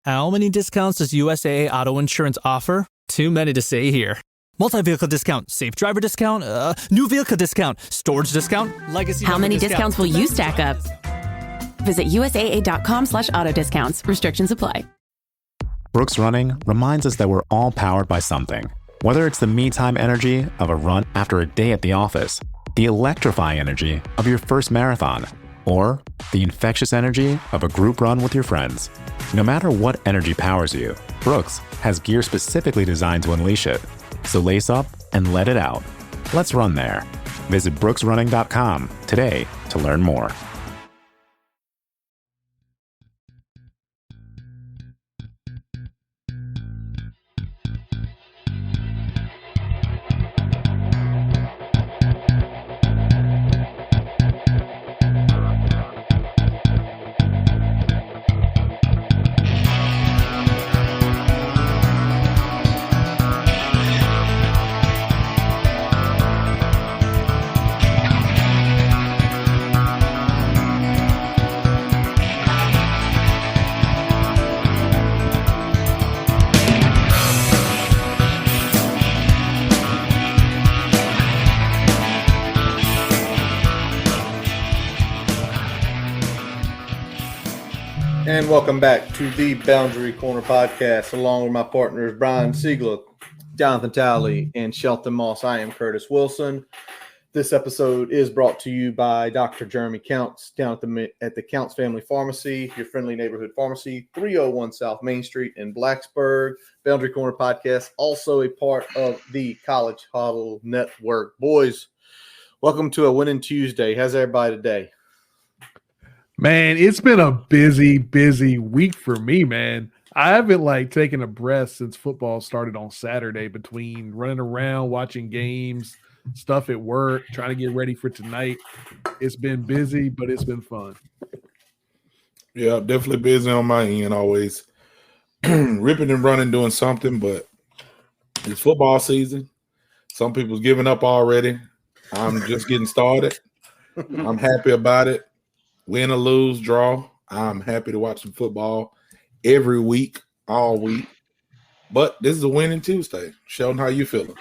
How many discounts does USAA Auto Insurance offer? Too many to say here. Multi-vehicle discount, safe driver discount, new vehicle discount, storage discount, legacy. How many discounts will you stack up? Visit USAA.com/auto discounts. Restrictions apply. Brooks Running reminds us that we're all powered by something. Whether it's the me-time energy of a run after a day at the office, the electrifying energy of your first marathon, or the infectious energy of a group run with your friends. No matter what energy powers you, Brooks has gear specifically designed to unleash it. So lace up and let it out. Let's run there. Visit brooksrunning.com today to learn more. And welcome back to the Boundary Corner podcast, along with my partners Brian Siegler, Jonathan Talley, and Shelton Moss. I am Curtis Wilson. This episode is brought to you by Dr. Jeremy Counts down at the Counts Family Pharmacy, your friendly neighborhood pharmacy, 301 South Main Street in Blacksburg. Boundary Corner podcast, also a part of the College Huddle Network. Boys, welcome to a winning Tuesday. How's everybody today? Man, it's been a busy week for me, man. I haven't taken a breath since football started on Saturday between running around, watching games, stuff at work, trying to get ready for tonight. It's been busy, but it's been fun. Yeah, definitely busy on my end always. Ripping and running, doing something, but it's football season. Some people's giving up already. I'm just getting started. I'm happy about it. Win or lose, draw, I'm happy to watch some football every week, all week. But this is a winning Tuesday. Sheldon, how you feeling?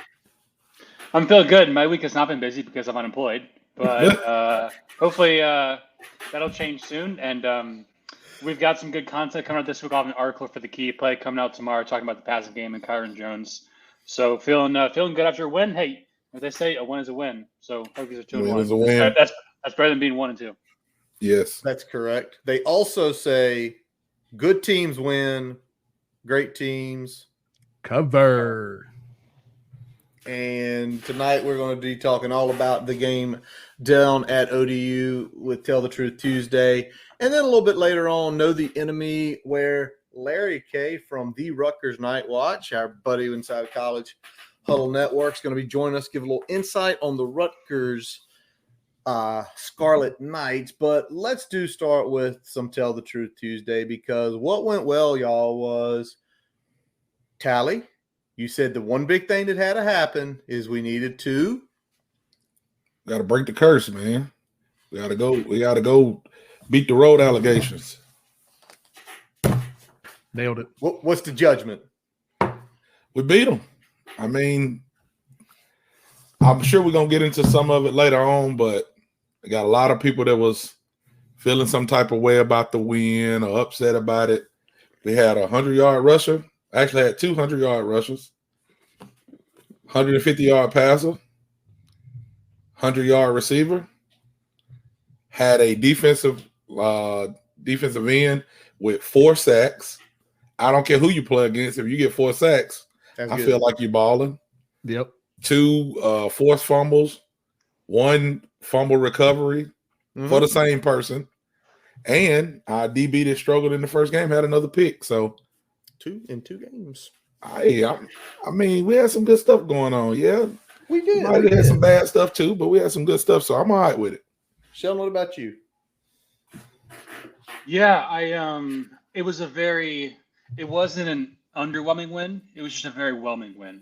I'm feeling good. My week has not been busy because I'm unemployed. But hopefully that'll change soon. And we've got some good content coming out this week. I'll have an article for the Key Play coming out tomorrow talking about the passing game and Kyron Jones. So feeling good after a win. Hey, what they say, a win is a win. So Hokies are 2-1. Win is a win. That's better than being 1-2. Yes. That's correct. They also say good teams win, great teams cover. And tonight we're going to be talking all about the game down at ODU with Tell the Truth Tuesday. And then a little bit later on, Know the Enemy, where Larry K from the Rutgers Knight Watch, our buddy inside College Huddle Network, is going to be joining us, give a little insight on the Rutgers Scarlet Knights. But let's start with some Tell the Truth Tuesday, because what went well, y'all, was Tally. You said the one big thing that had to happen is we needed to Got to break the curse, man. We got to go beat the road allegations. Nailed it. What's the judgment? We beat them. I mean, I'm sure we're going to get into some of it later on, but I got a lot of people that was feeling some type of way about the win or upset about it. We had a 100-yard rusher. Actually had 200-yard rushers, 150-yard passer, 100-yard receiver, had a defensive end with 4 sacks. I don't care who you play against. If you get 4 sacks, I feel like you're balling. Yep. 2 forced fumbles, 1 fumble recovery for the same person. And our DB that struggled in the first game had another pick. So 2 in 2 games. I mean, we had some good stuff going on. Yeah, We did. might have had some bad stuff too, but we had some good stuff. So I'm all right with it. Sheldon, what about you? Yeah, it wasn't an underwhelming win. It was just a very whelming win.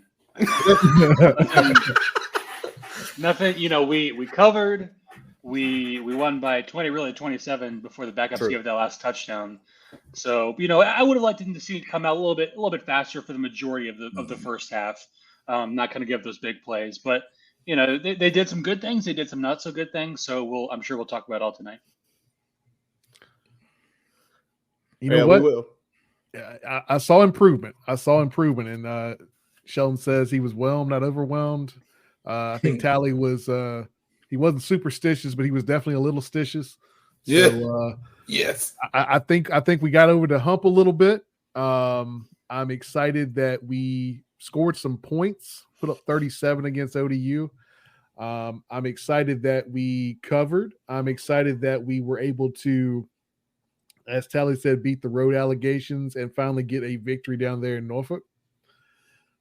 Nothing, we covered. We won by 20, really 27 before the backups gave that last touchdown. So, I would have liked him to see it come out a little bit faster for the majority of the first half. Not going to give those big plays, but they did some good things. They did some not so good things. So I'm sure we'll talk about it all tonight. You know what? We will. I saw improvement. And Sheldon says he was whelmed, not overwhelmed. I think Tally was he wasn't superstitious, but he was definitely a little stitious. Yeah. So, yes. I think we got over the hump a little bit. I'm excited that we scored some points, put up 37 against ODU. I'm excited that we covered. I'm excited that we were able to, as Tally said, beat the road allegations and finally get a victory down there in Norfolk.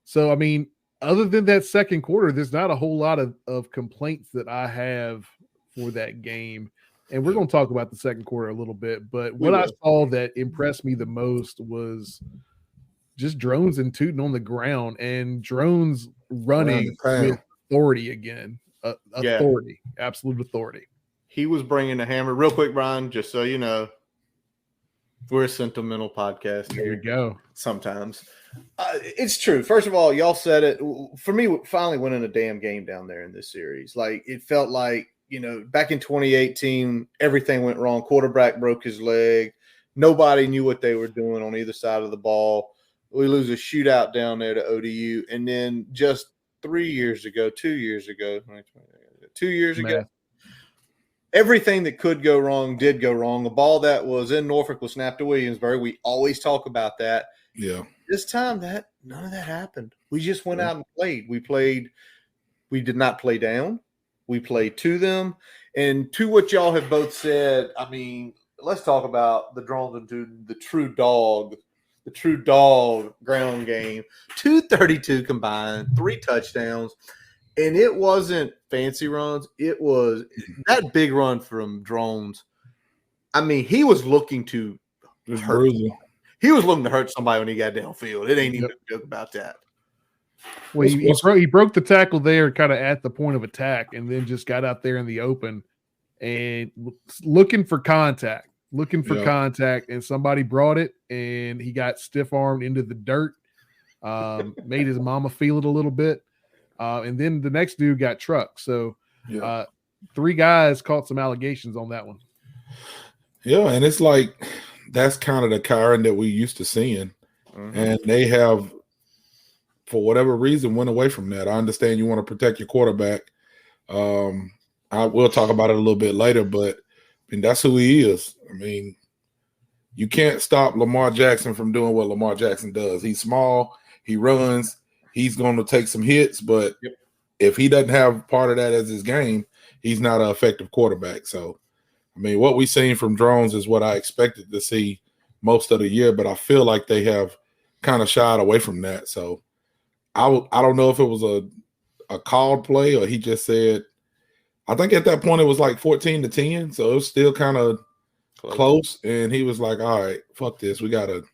So, I mean, other than that second quarter, there's not a whole lot of complaints that I have for that game. And we're going to talk about the second quarter a little bit. But what I saw that impressed me the most was just drones and Tootin on the ground and drones running with authority again. Authority, absolute authority. He was bringing the hammer. Real quick, Brian, just so you know, we're a sentimental podcast. There you go. Sometimes. It's true. First of all, y'all said it. For me, finally winning a damn game down there in this series. Like, it felt like, back in 2018, everything went wrong. Quarterback broke his leg. Nobody knew what they were doing on either side of the ball. We lose a shootout down there to ODU. And then just 2 years ago, everything that could go wrong did go wrong. The ball that was in Norfolk was snapped to Williamsburg. We always talk about that. Yeah. This time, none of that happened. We just went out and played. We did not play down. We played to them. And to what y'all have both said, I mean, let's talk about the drones and the true dog ground game. 232 combined, 3 touchdowns. And it wasn't fancy runs. It was that big run from drones. I mean, he was looking to hurt. He was looking to hurt somebody when he got downfield. It ain't even a joke about that. Well, he broke the tackle there kind of at the point of attack and then just got out there in the open and looking for contact, and somebody brought it and he got stiff-armed into the dirt, made his mama feel it a little bit. And then the next dude got trucked. So 3 guys caught some allegations on that one. Yeah, and it's like that's kind of the Kyron that we used to seeing. Mm-hmm. And they have, for whatever reason, went away from that. I understand you want to protect your quarterback. I will talk about it a little bit later, but I mean, that's who he is. I mean, you can't stop Lamar Jackson from doing what Lamar Jackson does. He's small, he runs, he's going to take some hits, but if he doesn't have part of that as his game, he's not an effective quarterback. So, I mean, what we've seen from drones is what I expected to see most of the year, but I feel like they have kind of shied away from that. So, I don't know if it was a called play or he just said, I think at that point it was like 14-10, so it was still kind of close. And he was like, all right, fuck this. We gotta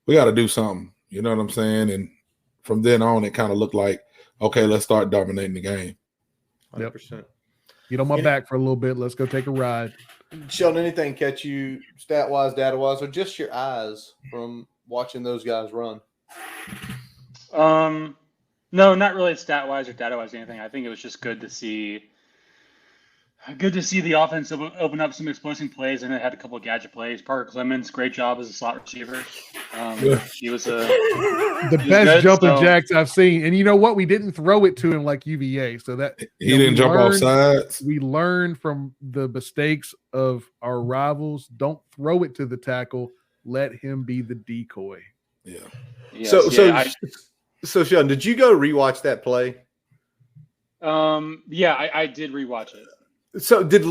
do something. You know what I'm saying? And from then on, it kind of looked like, okay, let's start dominating the game. 100%. Get on my back for a little bit. Let's go take a ride. Sheldon, anything catch you stat-wise, data-wise, or just your eyes from watching those guys run? No, not really stat-wise or data-wise or anything. I think it was just good to see the offense open up some explosive plays, and it had a couple of gadget plays. Parker Clemens, great job as a slot receiver. He was the best jumping jacks I've seen. And you know what? We didn't throw it to him like UVA, so that he didn't jump off sides. We learned from the mistakes of our rivals. Don't throw it to the tackle. Let him be the decoy. Yeah. Yes, So Sheldon, did you go rewatch that play? I did rewatch it. So did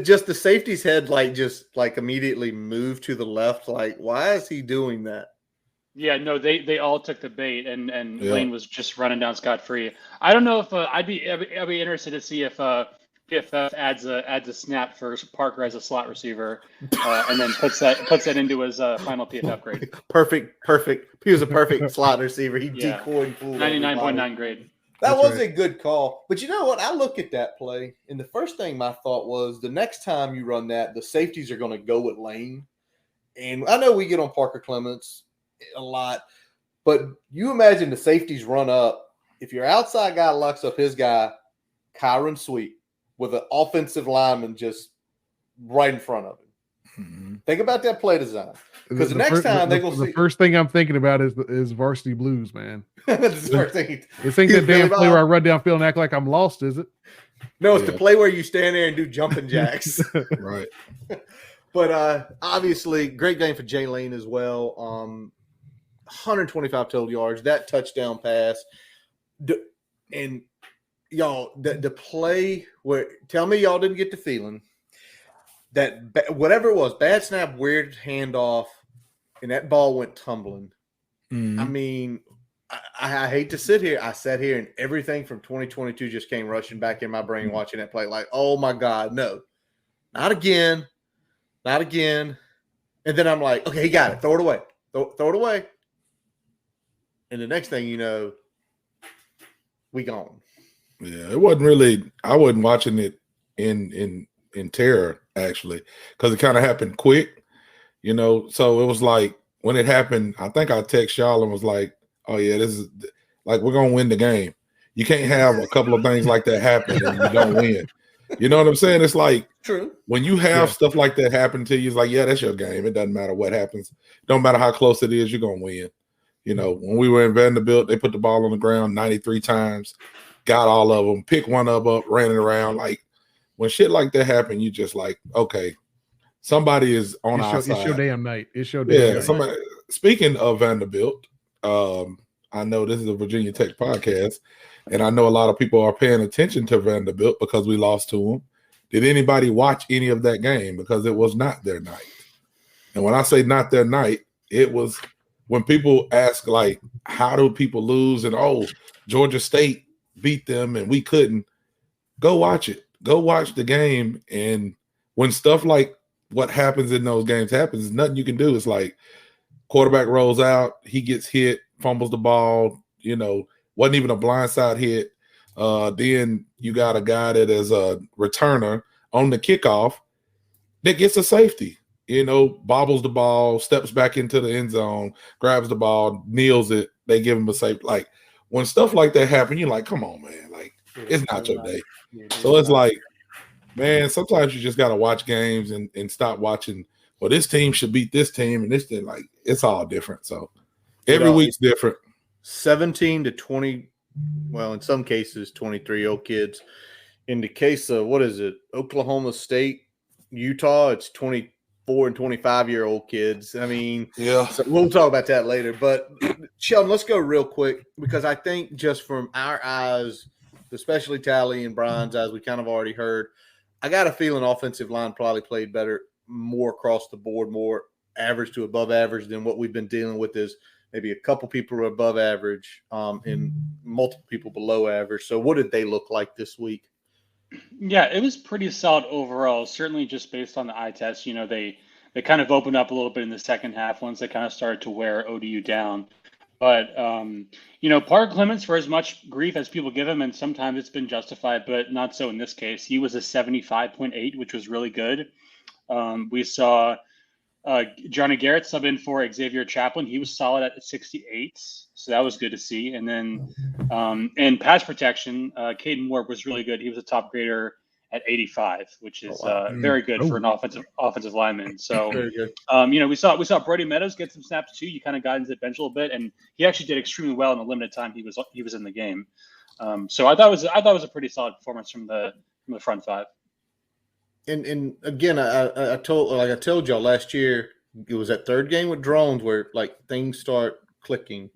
just the safety's head immediately move to the left? Like, why is he doing that? Yeah, no, they all took the bait, and Lane was just running down scot-free. I don't know if I'd be interested to see if PFF adds a snap for Parker as a slot receiver, and then puts that into his final PFF grade. Perfect. He was a perfect slot receiver. He decoyed, 99.9 grade. That was a good call. But you know what? I look at that play, and the first thing my thought was, the next time you run that, the safeties are going to go with Lane. And I know we get on Parker Clements a lot, but you imagine the safeties run up. If your outside guy locks up his guy, Kyron Sweet, with an offensive lineman just right in front of him. Mm-hmm. Think about that play design. Because the next time they're going to see. The first thing I'm thinking about is Varsity Blues, man. This ain't that damn play where I run downfield and act like I'm lost, is it? No, it's the play where you stand there and do jumping jacks. Right. But obviously, great game for Jay Lane as well. 125 total yards, that touchdown pass. And y'all, the play where, tell me y'all didn't get the feeling that whatever it was, bad snap, weird handoff, and that ball went tumbling. Mm-hmm. I mean, I hate to sit here. I sat here and everything from 2022 just came rushing back in my brain watching that play. Like, oh my God, no, not again. Not again. And then I'm like, okay, he got it. Throw it away. Throw it away. And the next thing you know, we gone. Yeah, it wasn't really – I wasn't watching it in terror, actually, because it kind of happened quick, you know. So it was like when it happened, I think I text y'all and was like, oh, yeah, this is – like we're going to win the game. You can't have a couple of things like that happen and you don't win. You know what I'm saying? It's like true. When you have stuff like that happen to you, it's like, yeah, that's your game. It doesn't matter what happens. Don't matter how close it is, you're going to win. You know, when we were in Vanderbilt, they put the ball on the ground 93 times, got all of them, picked one up, ran it around. Like, when shit like that happen, you just like, okay, somebody is on our side. It's your damn night. It's your damn night. Somebody. Speaking of Vanderbilt, I know this is a Virginia Tech podcast, and I know a lot of people are paying attention to Vanderbilt because we lost to them. Did anybody watch any of that game? Because it was not their night. And when I say not their night, it was when people ask, like, how do people lose? And, oh, Georgia State beat them and we couldn't. Go watch it. Go watch the game. And when stuff like what happens in those games happens, there's nothing you can do. It's like quarterback rolls out, he gets hit, fumbles the ball, you know, wasn't even a blindside hit. Then you got a guy that is a returner on the kickoff that gets a safety, you know, bobbles the ball, steps back into the end zone, grabs the ball, kneels it. They give him a safety. Like, when stuff like that happen, you're like, come on, man. Like, it's not your day. So it's like, man, sometimes you just got to watch games and stop watching, well, this team should beat this team and this thing. Like, it's all different. So every week's different. 17 to 20, well, in some cases, 23-year-old kids. In the case of, what is it, Oklahoma State, Utah, it's 24 and 25-year-old kids. I mean, yeah. So we'll talk about that later. But, Sheldon, let's go real quick because I think just from our eyes, especially Tally and Brian's eyes, we kind of already heard, I got a feeling offensive line probably played better, more across the board, more average to above average than what we've been dealing with is maybe a couple people are above average and multiple people below average. So what did they look like this week? Yeah, it was pretty solid overall, certainly just based on the eye test. You know, they kind of opened up a little bit in the second half once they kind of started to wear ODU down. But, you know, Parker Clements, for as much grief as people give him, and sometimes it's been justified, but not so in this case, he was a 75.8, which was really good. We saw Johnny Garrett sub in for Xavier Chaplin. He was solid at 68, so that was good to see. And then in pass protection, Caden Moore was really good. He was a top grader at 85, which is very good for an offensive lineman. So, very good. You know, we saw Brody Meadows get some snaps too. You kind of got into the bench a little bit, and he actually did extremely well in the limited time he was in the game. So I thought it was a pretty solid performance from the front five. And again, I told y'all last year, it was that third game with drones where like things start clicking.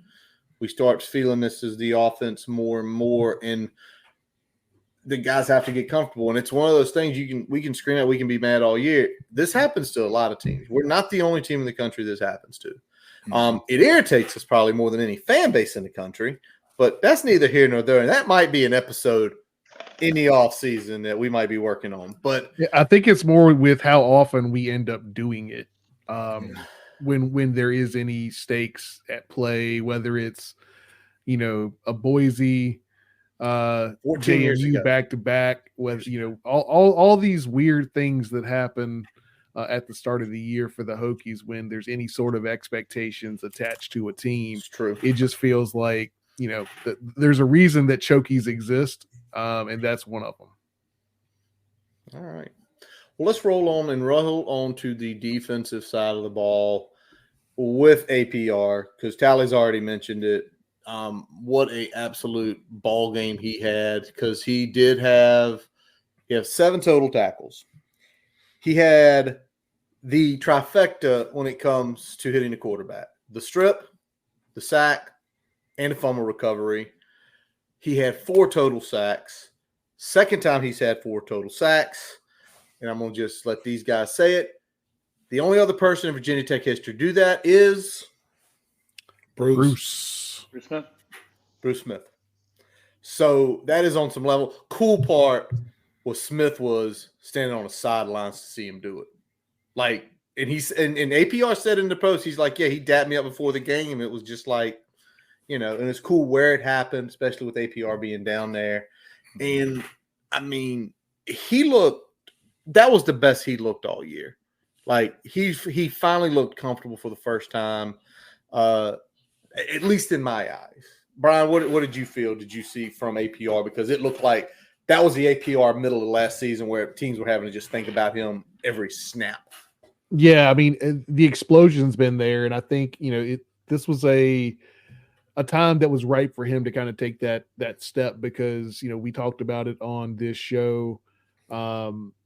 We start feeling this is the offense more and more, and the guys have to get comfortable. And it's one of those things we can scream at, we can be mad all year. This happens to a lot of teams. We're not the only team in the country this happens to. It irritates us probably more than any fan base in the country, but that's neither here nor there. And that might be an episode in the off season that we might be working on. But I think it's more with how often we end up doing it. When there is any stakes at play, whether it's, you know, a Boise, 14 years JMU ago back to back, whether, you know, all these weird things that happen at the start of the year for the Hokies when there's any sort of expectations attached to a team. It's true. It just feels like, there's a reason that chokies exist, and that's one of them. All right. Well, let's roll on to the defensive side of the ball with APR, because Tally's already mentioned it. What a absolute ball game he had, because he have 7 total tackles. He had the trifecta when it comes to hitting the quarterback: the strip, the sack, and the fumble recovery. He had 4 total sacks. Second time he's had 4 total sacks. And I'm going to just let these guys say it. The only other person in Virginia Tech history to do that is Bruce Smith. Bruce Smith. So that is on some level. Cool part was Smith was standing on the sidelines to see him do it. Like, and APR said in the post, he's like, yeah, he dapped me up before the game. It was just like, and it's cool where it happened, especially with APR being down there. And I mean, that was the best he looked all year. Like, he finally looked comfortable for the first time, at least in my eyes. Brian, what did you feel? Did you see from APR? Because it looked like that was the APR middle of last season where teams were having to just think about him every snap. Yeah, I mean, the explosion's been there, and I think this was a time that was right for him to kind of take that step, because we talked about it on this show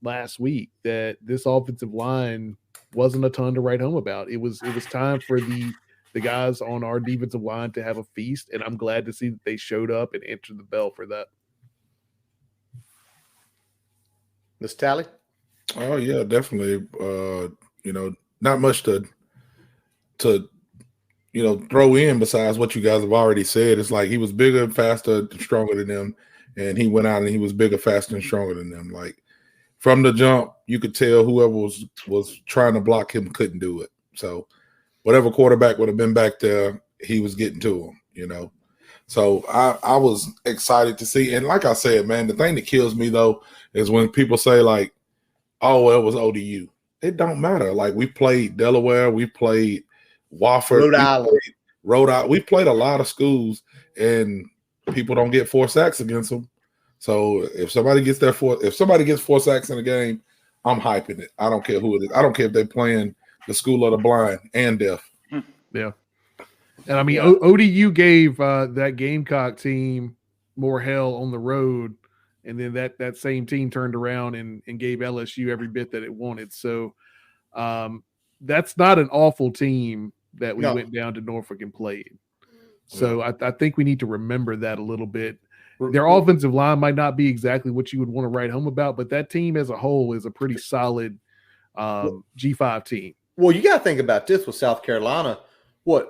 last week that this offensive line wasn't a ton to write home about. It was time for the guys on our defensive line to have a feast, and I'm glad to see that they showed up and answered the bell for that. Miss Tally? Oh yeah, definitely. Not much to throw in besides what you guys have already said. It's like he was bigger, faster, and stronger than them, and he went out and he was bigger, faster, and stronger than them. Like, from the jump, you could tell whoever was trying to block him couldn't do it. So whatever quarterback would have been back there, he was getting to him, So I was excited to see. And like I said, man, the thing that kills me, though, is when people say, like, oh, well, it was ODU. It don't matter. Like, we played Delaware. We played Wofford. Rhode Island. We played a lot of schools, and people don't get 4 sacks against them. So if somebody gets 4 sacks in a game, I'm hyping it. I don't care who it is. I don't care if they're playing the school of the blind and deaf. Yeah. And I mean, ODU gave that Gamecock team more hell on the road, and then that same team turned around and gave LSU every bit that it wanted. So that's not an awful team that we went down to Norfolk and played. So I think we need to remember that a little bit. Their offensive line might not be exactly what you would want to write home about, but that team as a whole is a pretty solid G5 team. Well, you got to think about this with South Carolina.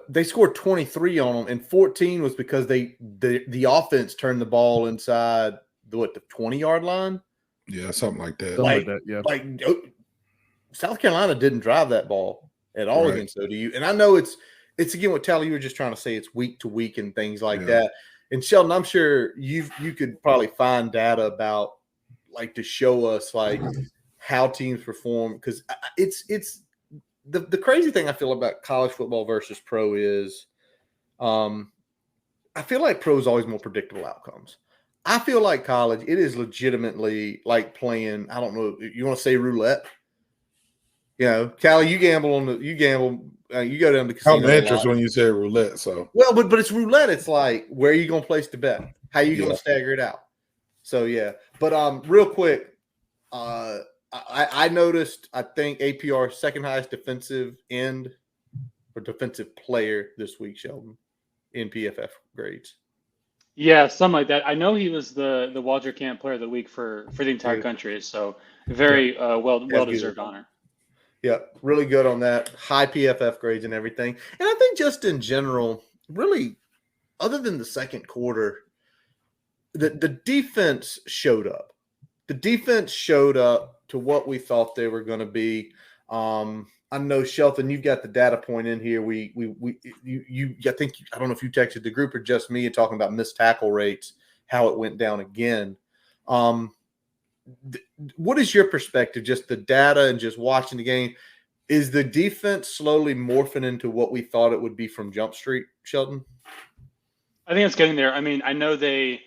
They scored 23 on them, and 14 was because the offense turned the ball inside the 20-yard line. Yeah, something like that. Like South Carolina didn't drive that ball at all against ODU, and I know it's again what Tally, you were just trying to say, it's week to week and things like that. And Sheldon, I'm sure you could probably find data about, like, to show us like how teams perform, because it's the crazy thing I feel about college football versus pro is I feel like pro is always more predictable outcomes. I feel like college, it is legitimately like playing, I don't know, you want to say roulette? Callie, you go down to the casino. I'm interested when you say roulette. So but it's roulette. It's like, where are you going to place the bet? How are you going to stagger it out? So yeah, but real quick, I noticed, I think APR second highest defensive end or defensive player this week, Sheldon, in PFF grades. Yeah, something like that. I know he was the Walter Camp Player of the Week for the entire country. So very well deserved honor. Yeah, really good on that. High PFF grades and everything. And I think just in general, really, other than the second quarter, the defense showed up. The defense showed up to what we thought they were going to be. I know, Shelton, you've got the data point in here. I think, I don't know if you texted the group or just me, talking about missed tackle rates, how it went down again. what is your perspective, just the data and just watching the game? Is the defense slowly morphing into what we thought it would be from Jump Street, Sheldon? I think it's getting there. I mean, I know they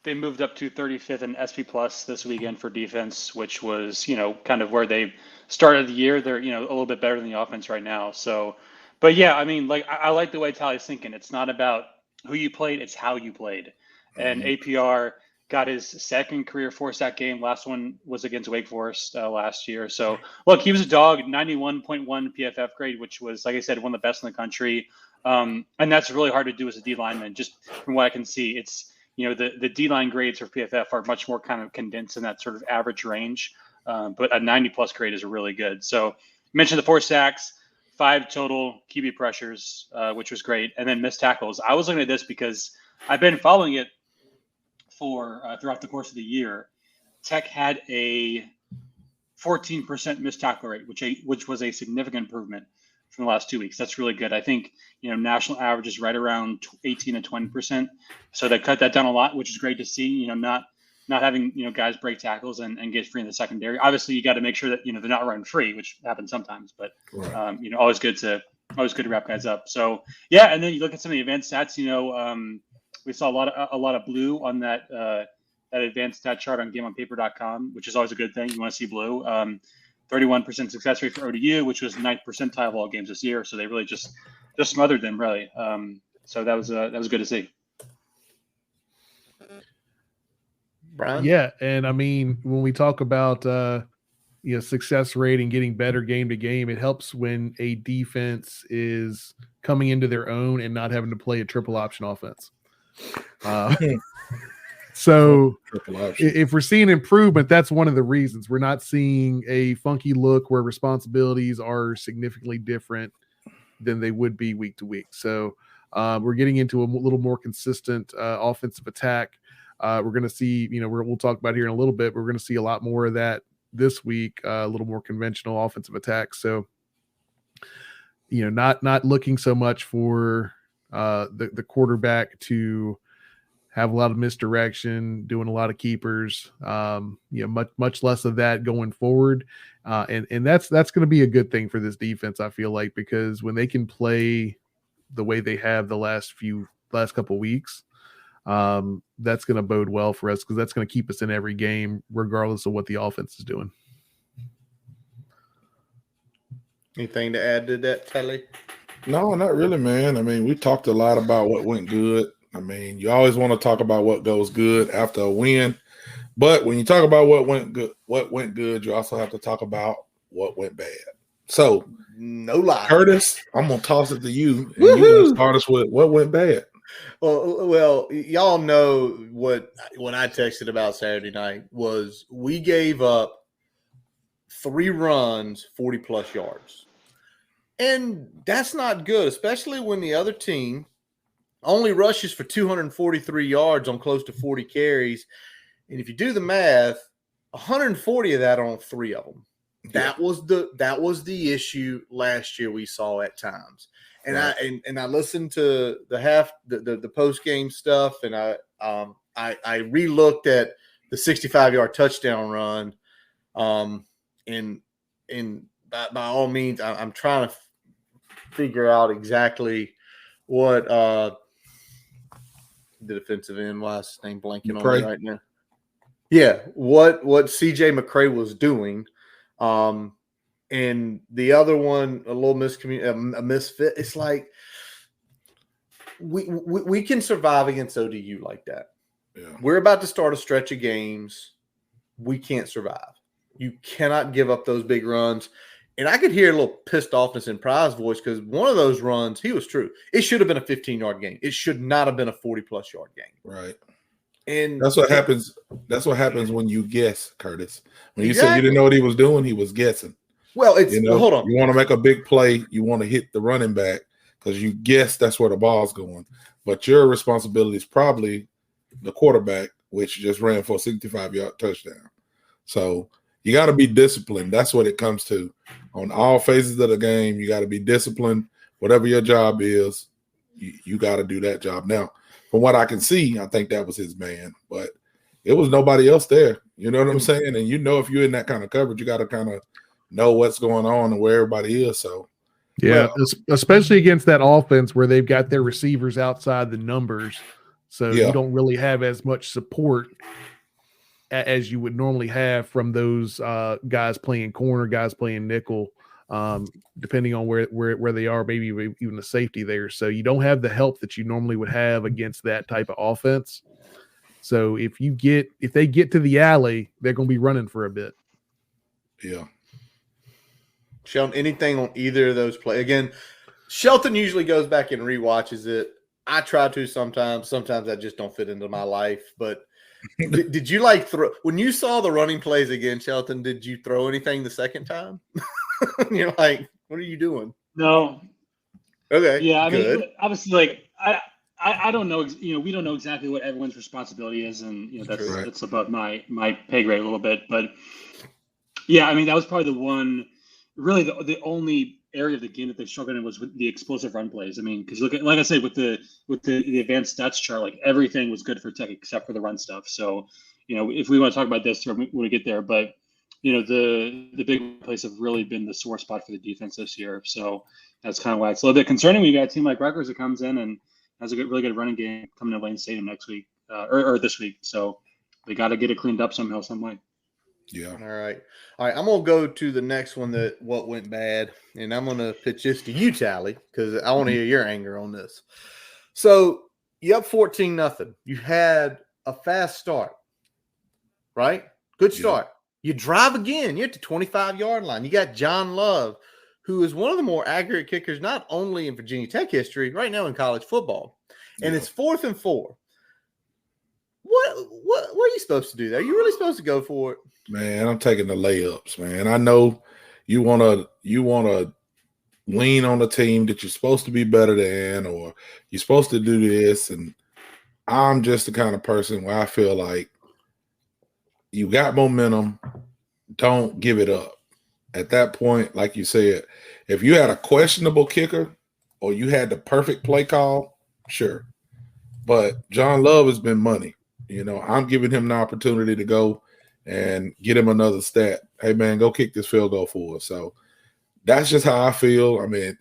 moved up to 35th in SP Plus this weekend for defense, which was, kind of where they started the year. They're, a little bit better than the offense right now. So, but yeah, I mean, like I like the way Tally's thinking. It's not about who you played, it's how you played. And APR got his second career 4-sack game. Last one was against Wake Forest last year. So look, he was a dog, 91.1 PFF grade, which was, like I said, one of the best in the country. And that's really hard to do as a D lineman. Just from what I can see, it's, the D-line grades for PFF are much more kind of condensed in that sort of average range. But a 90-plus grade is really good. So you mentioned the 4 sacks, 5 total QB pressures, which was great, and then missed tackles. I was looking at this because I've been following it for throughout the course of the year. Tech had a 14% missed tackle rate, which was a significant improvement from the last 2 weeks. That's really good. I think, national average is right around 18 to 20%. So they cut that down a lot, which is great to see, not having, guys break tackles and get free in the secondary. Obviously you got to make sure that, they're not running free, which happens sometimes, but, always good to wrap guys up. So yeah. And then you look at some of the advanced stats, we saw a lot of blue on that advanced stat chart on gameonpaper.com, which is always a good thing. You want to see blue. 31% success rate for ODU, which was 9th percentile of all games this year. So they really just smothered them, really. So that was good to see. Brian? Yeah, and I mean, when we talk about success rate and getting better game to game, it helps when a defense is coming into their own and not having to play a triple option offense. So if we're seeing improvement, that's one of the reasons. We're not seeing a funky look where responsibilities are significantly different than they would be week to week. So we're getting into a little more consistent offensive attack. We're going to see, we'll talk about here in a little bit, but we're going to see a lot more of that this week, a little more conventional offensive attacks. So, not looking so much for the quarterback to have a lot of misdirection, doing a lot of keepers, much less of that going forward. And that's going to be a good thing for this defense, I feel like, because when they can play the way they have the last couple weeks, that's going to bode well for us, because that's going to keep us in every game, regardless of what the offense is doing. Anything to add to that, Telly? No, not really, man. I mean, we talked a lot about what went good. I mean, you always want to talk about what goes good after a win, but when you talk about what went good, you also have to talk about what went bad. So, no lie, Curtis, I'm gonna toss it to you, and you're gonna start us with what went bad. Well, y'all know what I texted about Saturday night was we gave up 3 runs, 40-plus yards. And that's not good, especially when the other team only rushes for 243 yards on close to 40 carries. And if you do the math, 140 of that are on 3 of them. That was the issue last year we saw at times. And right. I listened to the post game stuff, and I re-looked at the 65-yard touchdown run. And by all means, I'm trying to figure out exactly what the defensive end, last name blanking on me right now. Yeah, what CJ McCray was doing. And the other one, a little a misfit. It's like we can survive against ODU like that. Yeah. We're about to start a stretch of games. We can't survive. You cannot give up those big runs. And I could hear a little pissed offness in Pry's voice, because one of those runs, he was true. It should have been a 15-yard game. It should not have been a 40-plus yard game. Right. And that's what happens. That's what happens when you guess, Curtis. When you said you didn't know what he was doing, he was guessing. Well, it's hold on. You want to make a big play, you want to hit the running back because you guess that's where the ball's going. But your responsibility is probably the quarterback, which just ran for a 65-yard touchdown. So you got to be disciplined. That's what it comes to. On all phases of the game, you got to be disciplined. Whatever your job is, you got to do that job. Now, from what I can see, I think that was his man, but it was nobody else there. You know what I'm saying? And if you're in that kind of coverage, you got to kind of know what's going on and where everybody is. So, yeah, especially against that offense where they've got their receivers outside the numbers. So you don't really have as much support as you would normally have from those guys playing corner, guys playing nickel, depending on where they are, maybe even the safety there. So you don't have the help that you normally would have against that type of offense. So if they get to the alley, they're going to be running for a bit. Yeah. Shelton, anything on either of those plays? Again, Shelton usually goes back and rewatches it. I try to sometimes. Sometimes I just don't fit into my life. But did you throw when you saw the running plays again, Shelton? Did you throw anything the second time? You're like, what are you doing? No. Okay. Yeah, I good. mean, obviously, I don't know. We don't know exactly what everyone's responsibility is, and that's above my pay grade a little bit. But yeah, I mean, that was probably the one. Really, the only area of the game that they struggled in was with the explosive run plays. I mean, because look at, like I said, with the advanced stats chart, like everything was good for Tech except for the run stuff. So, if we want to talk about this when we get there, but the big plays have really been the sore spot for the defense this year. So that's kind of why it's a little bit concerning when you got a team like Rutgers that comes in and has a really good running game coming to Lane Stadium next week or this week. So they got to get it cleaned up somehow, some way. Yeah. All right. I'm going to go to the next one what went bad, and I'm going to pitch this to you, Tally, because I want to hear your anger on this. So you up 14-0. You had a fast start, right? Good start. Yeah. You drive again. You're at the 25-yard line. You got John Love, who is one of the more accurate kickers, not only in Virginia Tech history, right now in college football. And it's 4th and 4. What are you supposed to do there? Are you really supposed to go for it? Man, I'm taking the layups, man. I know you wanna lean on the team that you're supposed to be better than, or you're supposed to do this. And I'm just the kind of person where I feel like you got momentum, don't give it up. At that point, like you said, if you had a questionable kicker or you had the perfect play call, sure. But John Love has been money. I'm giving him the opportunity to go and get him another stat. Hey, man, go kick this field goal for us. So that's just how I feel. I mean,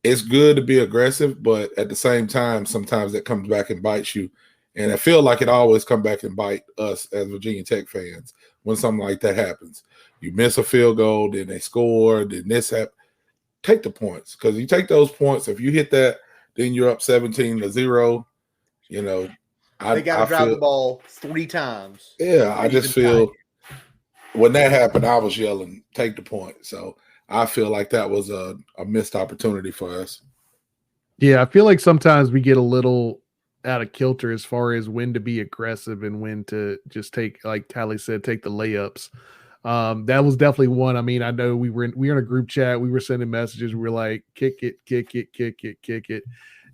it's good to be aggressive, but at the same time, sometimes that comes back and bites you. And I feel like it always comes back and bite us as Virginia Tech fans when something like that happens. You miss a field goal, then they score, then this happens. Take the points, because you take those points. If you hit that, then you're up 17-0. They got to drive the ball 3 times. Yeah, I just feel when that happened, I was yelling, take the point. So I feel like that was a missed opportunity for us. Yeah, I feel like sometimes we get a little out of kilter as far as when to be aggressive and when to just take, like Tally said, take the layups. That was definitely one. I mean, I know we were in a group chat. We were sending messages. We were like, kick it, kick it, kick it, kick it.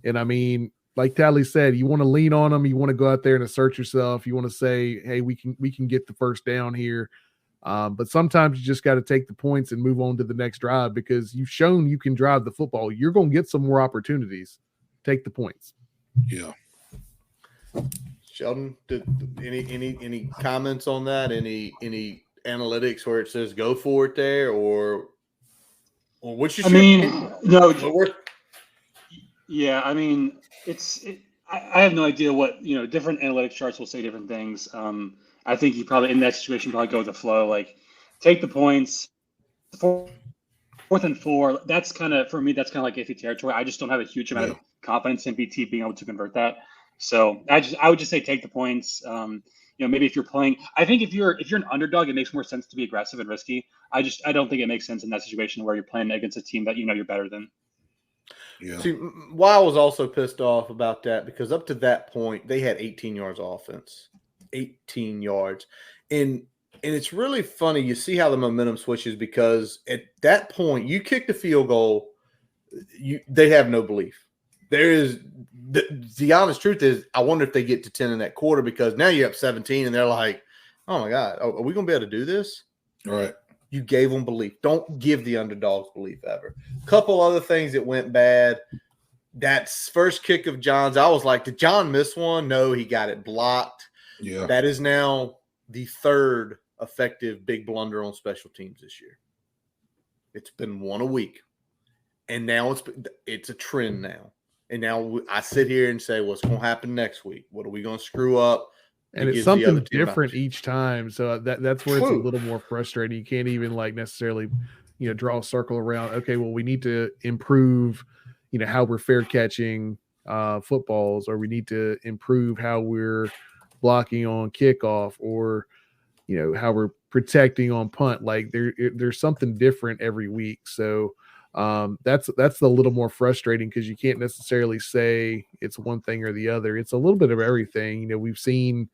And I mean, like Tally said, you want to lean on them. You want to go out there and assert yourself. You want to say, hey, we can get the first down here. But sometimes you just got to take the points and move on to the next drive, because you've shown you can drive the football. You're going to get some more opportunities. Take the points. Yeah. Sheldon, any comments on that? Any analytics where it says go for it there, or what's your? I mean, no. Yeah, I mean, I have no idea what different analytics charts will say different things. I think you probably in that situation probably go with the flow, like take the points. 4th and 4. That's kind of, for me, that's kind of like iffy territory. I just don't have a huge amount of confidence in BT being able to convert that. So I would just say take the points. Maybe if you're playing, I think if you're an underdog, it makes more sense to be aggressive and risky. I don't think it makes sense in that situation where you're playing against a team that you're better than. Yeah. See, why I was also pissed off about that, because up to that point they had 18 yards offense, 18 yards, and it's really funny. You see how the momentum switches, because at that point you kick the field goal, they have no belief. There is the honest truth is, I wonder if they get to 10 in that quarter, because now you're up 17 and they're like, oh my God, are we going to be able to do this? All right. You gave them belief. Don't give the underdogs belief ever. Couple other things that went bad. That first kick of John's, I was like, did John miss one? No, he got it blocked. Yeah. That is now the third effective big blunder on special teams this year. It's been one a week, and now it's a trend now. And now I sit here and say, what's going to happen next week? What are we going to screw up? And it's something different each time. So that's where it's a little more frustrating. You can't even like necessarily, draw a circle around, okay, well, we need to improve, how we're fair catching footballs, or we need to improve how we're blocking on kickoff, or, how we're protecting on punt. Like there's something different every week. So that's a little more frustrating, because you can't necessarily say it's one thing or the other. It's a little bit of everything. We've seen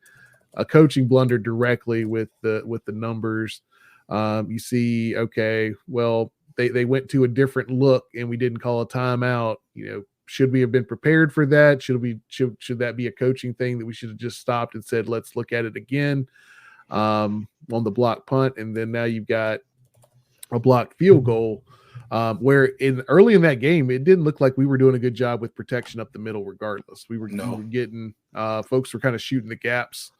a coaching blunder directly with the numbers. You see, okay, well, they went to a different look and we didn't call a timeout. Should we have been prepared for that? Should that be a coaching thing that we should have just stopped and said, let's look at it again on the block punt? And then now you've got a blocked field goal. Where early in that game, it didn't look like we were doing a good job with protection up the middle. Regardless, we were getting folks were kind of shooting the gaps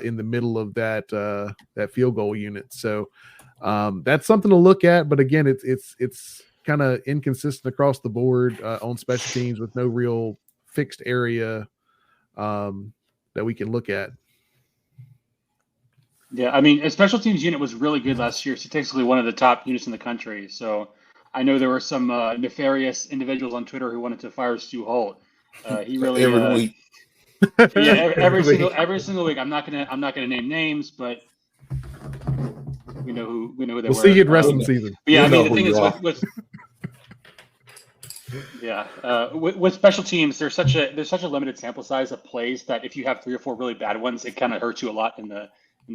in the middle of that field goal unit. So that's something to look at. But again, it's kind of inconsistent across the board on special teams, with no real fixed area that we can look at. Yeah, I mean, a special teams unit was really good last year. Statistically, one of the top units in the country. So I know there were some nefarious individuals on Twitter who wanted to fire Stu Holt. He really every week. Yeah, every single week. I'm not gonna name names, but we know who they were. We'll see you in wrestling season. Yeah, I mean, the thing is with special teams, there's such a limited sample size of plays that if you have 3 or 4 really bad ones, it kind of hurts you a lot in the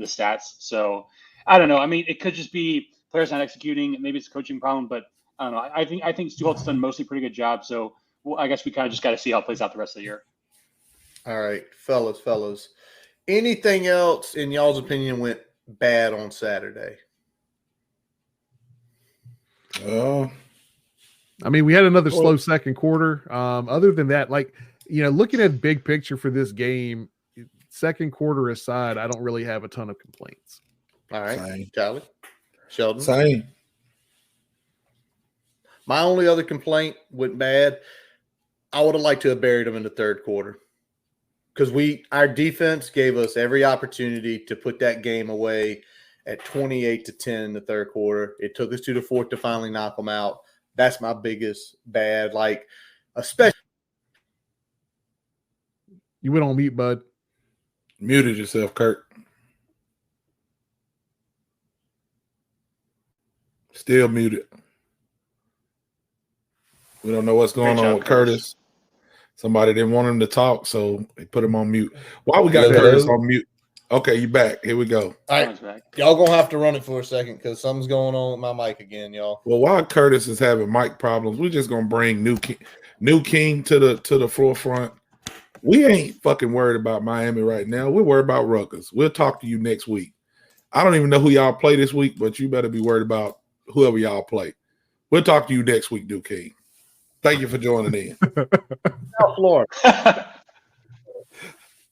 stats. So I don't know. I mean, it could just be players not executing. Maybe it's a coaching problem, but I don't know. I think Stu Holt's done mostly pretty good job. So I guess we kind of just got to see how it plays out the rest of the year. All right, fellas. Anything else in y'all's opinion went bad on Saturday? I mean, we had another slow second quarter. Other than that, looking at big picture for this game, second quarter aside, I don't really have a ton of complaints. All right, Same. Charlie, Sheldon. Same. My only other complaint went bad. I would have liked to have buried them in the third quarter, because our defense gave us every opportunity to put that game away at 28-10 in the third quarter. It took us to the fourth to finally knock them out. That's my biggest bad. Especially. You went on mute, bud. Muted yourself, Kurt. Still muted. We don't know what's going on with Curtis. Somebody didn't want him to talk, so they put him on mute. Why we got Curtis on mute? Okay, you back. Here we go. All right. Y'all going to have to run it for a second, because something's going on with my mic again, y'all. Well, while Curtis is having mic problems, we're just going to bring New King to the forefront. We ain't fucking worried about Miami right now. We're worried about Rutgers. We'll talk to you next week. I don't even know who y'all play this week, but you better be worried about whoever y'all play. We'll talk to you next week, New King. Thank you for joining in. South Florida.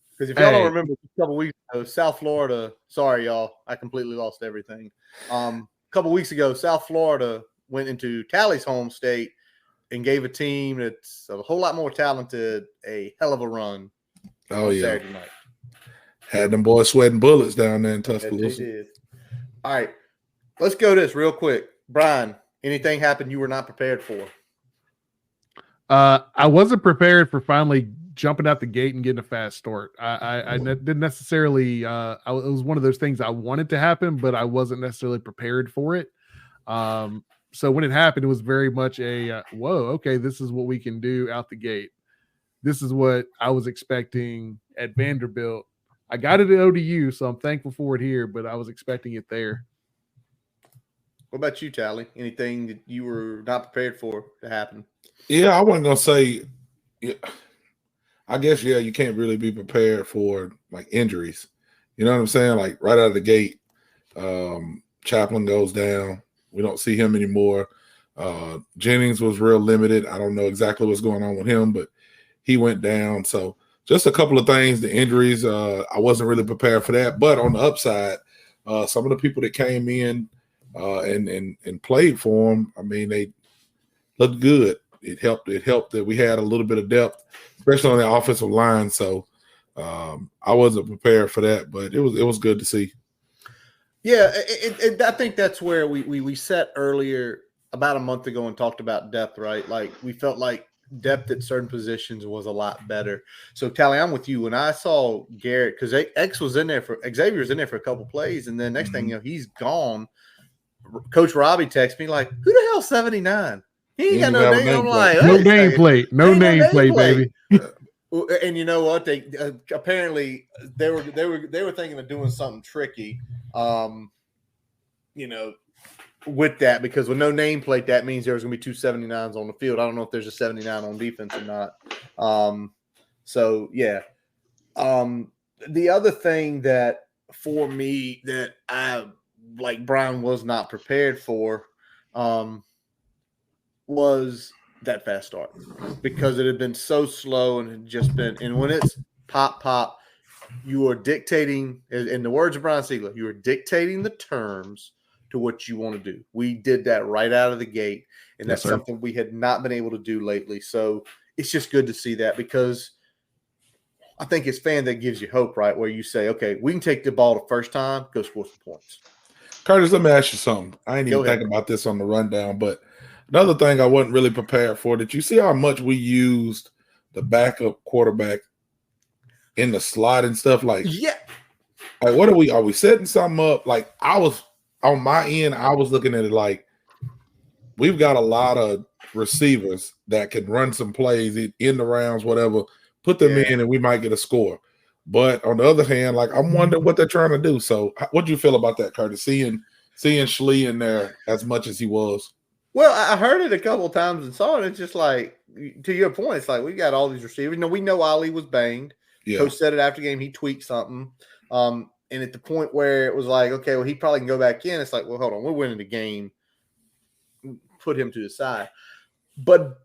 Because if y'all don't remember, a couple weeks ago, South Florida, sorry, y'all, I completely lost everything. A couple weeks ago, South Florida went into Tally's home state and gave a team that's a whole lot more talented a hell of a run. Oh, yeah. Saturday night. Had them boys sweating bullets down there in Tuscaloosa. They did. All right, let's go this real quick. Brian, anything happened you were not prepared for? I wasn't prepared for finally jumping out the gate and getting a fast start. I didn't necessarily. It was one of those things I wanted to happen, but I wasn't necessarily prepared for it. So when it happened, it was very much a whoa. Okay, this is what we can do out the gate. This is what I was expecting at Vanderbilt. I got it at ODU, so I'm thankful for it here, but I was expecting it there. What about you, Tally? Anything that you were not prepared for to happen? Yeah, I wasn't gonna say. Yeah, I guess you can't really be prepared for injuries. You know what I'm saying? Like right out of the gate, Chaplin goes down. We don't see him anymore. Jennings was real limited. I don't know exactly what's going on with him, but he went down. So just a couple of things. The injuries, I wasn't really prepared for that. But on the upside, some of the people that came in and played for them, I mean, they looked good. It helped that we had a little bit of depth, especially on the offensive line. So I wasn't prepared for that, but it was good to see. Yeah, I think that's where we sat earlier about a month ago and talked about depth, right? Like we felt like depth at certain positions was a lot better. So Tally, I'm with you. When I saw Garrett, because Xavier was in there for a couple plays, and then next thing you know, he's gone. Coach Robbie texts me like, "Who the hell 79? He ain't got no name." I'm like, no nameplate, no nameplate, baby. And you know what? They apparently they were thinking of doing something tricky, with that, because with no nameplate, that means there's going to be two 79s on the field. I don't know if there's a 79 on defense or not. So yeah. The other thing that for me that I like Brown was not prepared for, was that fast start, because it had been so slow and had just been, and when it's pop, you are dictating, in the words of Brian Siegler, you are dictating the terms to what you want to do. We did that right out of the gate, and that's something we had not been able to do lately. So it's just good to see that, because I think as fan that gives you hope, right? Where you say, okay, we can take the ball the first time, go score some points. Curtis, let me ask you something. I ain't even thinking about this on the rundown, but another thing I wasn't really prepared for, did you see how much we used the backup quarterback in the slot and stuff? Like what are we setting something up? Like, I was on my end, I was looking at it like we've got a lot of receivers that can run some plays in the rounds, whatever, put them in and we might get a score. But on the other hand, like, I'm wondering what they're trying to do. So what do you feel about that, Curtis? Seeing Schlee in there as much as he was? Well, I heard it a couple of times and saw it. It's just like, to your point, it's like we got all these receivers. We know Ali was banged. Yeah. Coach said it after game. He tweaked something. And at the point where it was like, okay, well, he probably can go back in. It's like, well, hold on, we're winning the game. Put him to the side. But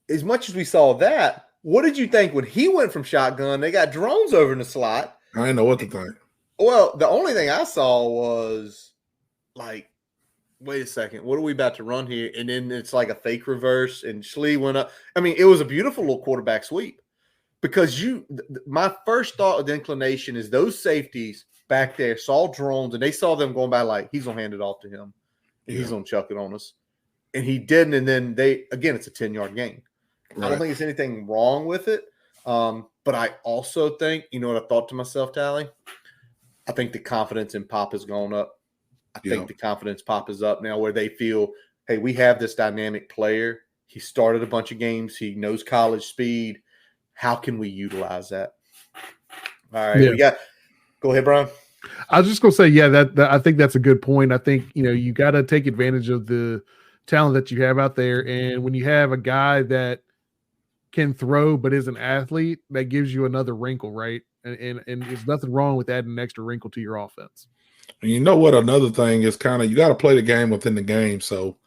as much as we saw that, what did you think when he went from shotgun? They got drones over in the slot. I didn't know what to think. Well, the only thing I saw was like, wait a second, what are we about to run here? And then it's like a fake reverse, and Schlee went up. I mean, it was a beautiful little quarterback sweep, because my first thought of the inclination is those safeties back there saw drones, and they saw them going by like, he's going to hand it off to him. Yeah. He's going to chuck it on us. And he didn't. And then it's a 10-yard gain. Right. I don't think there's anything wrong with it. But I also think, you know what I thought to myself, Tally? I think the confidence in Pop has gone up. I think the confidence Pop is up now, where they feel, hey, we have this dynamic player. He started a bunch of games. He knows college speed. How can we utilize that? All right. Yeah. Go ahead, Brian. I was just going to say, that I think that's a good point. I think, you got to take advantage of the talent that you have out there. And when you have a guy that can throw but is an athlete, that gives you another wrinkle, right? And there's nothing wrong with adding an extra wrinkle to your offense. And you know what? Another thing is you got to play the game within the game. So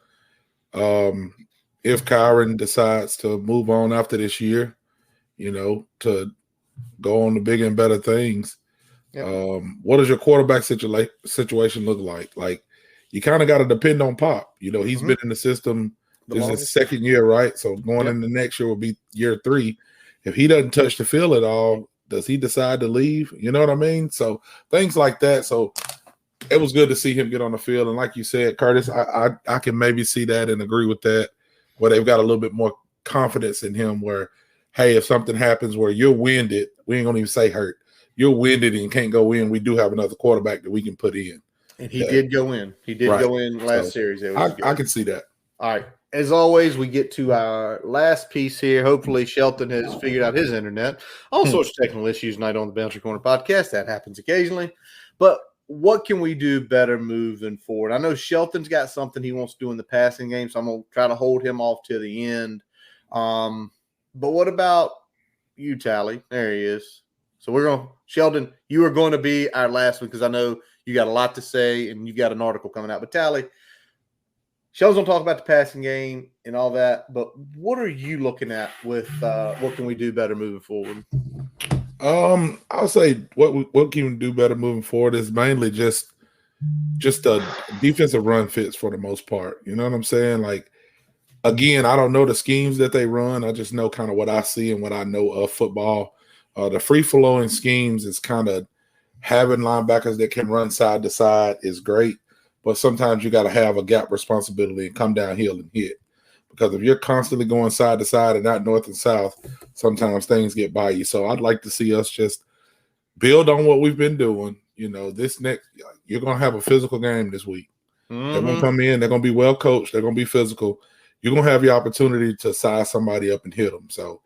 if Kyron decides to move on after this year, to go on to bigger and better things, what does your quarterback situation look like? Like, you kind of got to depend on Pop. He's been in the system. This is his second year, right? So going into next year will be year 3. If he doesn't touch the field at all, does he decide to leave? You know what I mean? So things like that. So it was good to see him get on the field. And like you said, Curtis, I can maybe see that and agree with that, where they've got a little bit more confidence in him, where, hey, if something happens where you're winded, we ain't going to even say hurt. You're winded and can't go in. We do have another quarterback that we can put in. And he did go in. He did go in last series. I can see that. All right. As always, we get to our last piece here. Hopefully, Shelton has figured out his internet. All sorts of technical issues tonight on the Boundary Corner podcast. That happens occasionally. But what can we do better moving forward? I know Shelton's got something he wants to do in the passing game, so I'm going to try to hold him off to the end. But what about you, Tally? There he is. So Sheldon, you are going to be our last one, because I know you got a lot to say and you got an article coming out. But Tally, Sheldon's going to talk about the passing game and all that. But what are you looking at with what can we do better moving forward? I'll say what can we do better moving forward is mainly just a defensive run fits for the most part. You know what I'm saying? Like, again, I don't know the schemes that they run. I just know kind of what I see and what I know of football. The free flowing schemes is kind of having linebackers that can run side to side is great, but sometimes you got to have a gap responsibility and come downhill and hit. Because if you're constantly going side to side and not north and south, sometimes things get by you. So I'd like to see us just build on what we've been doing. You know, you're going to have a physical game this week. Mm-hmm. They're going to come in. They're going to be well coached. They're going to be physical. You're going to have the opportunity to size somebody up and hit them. So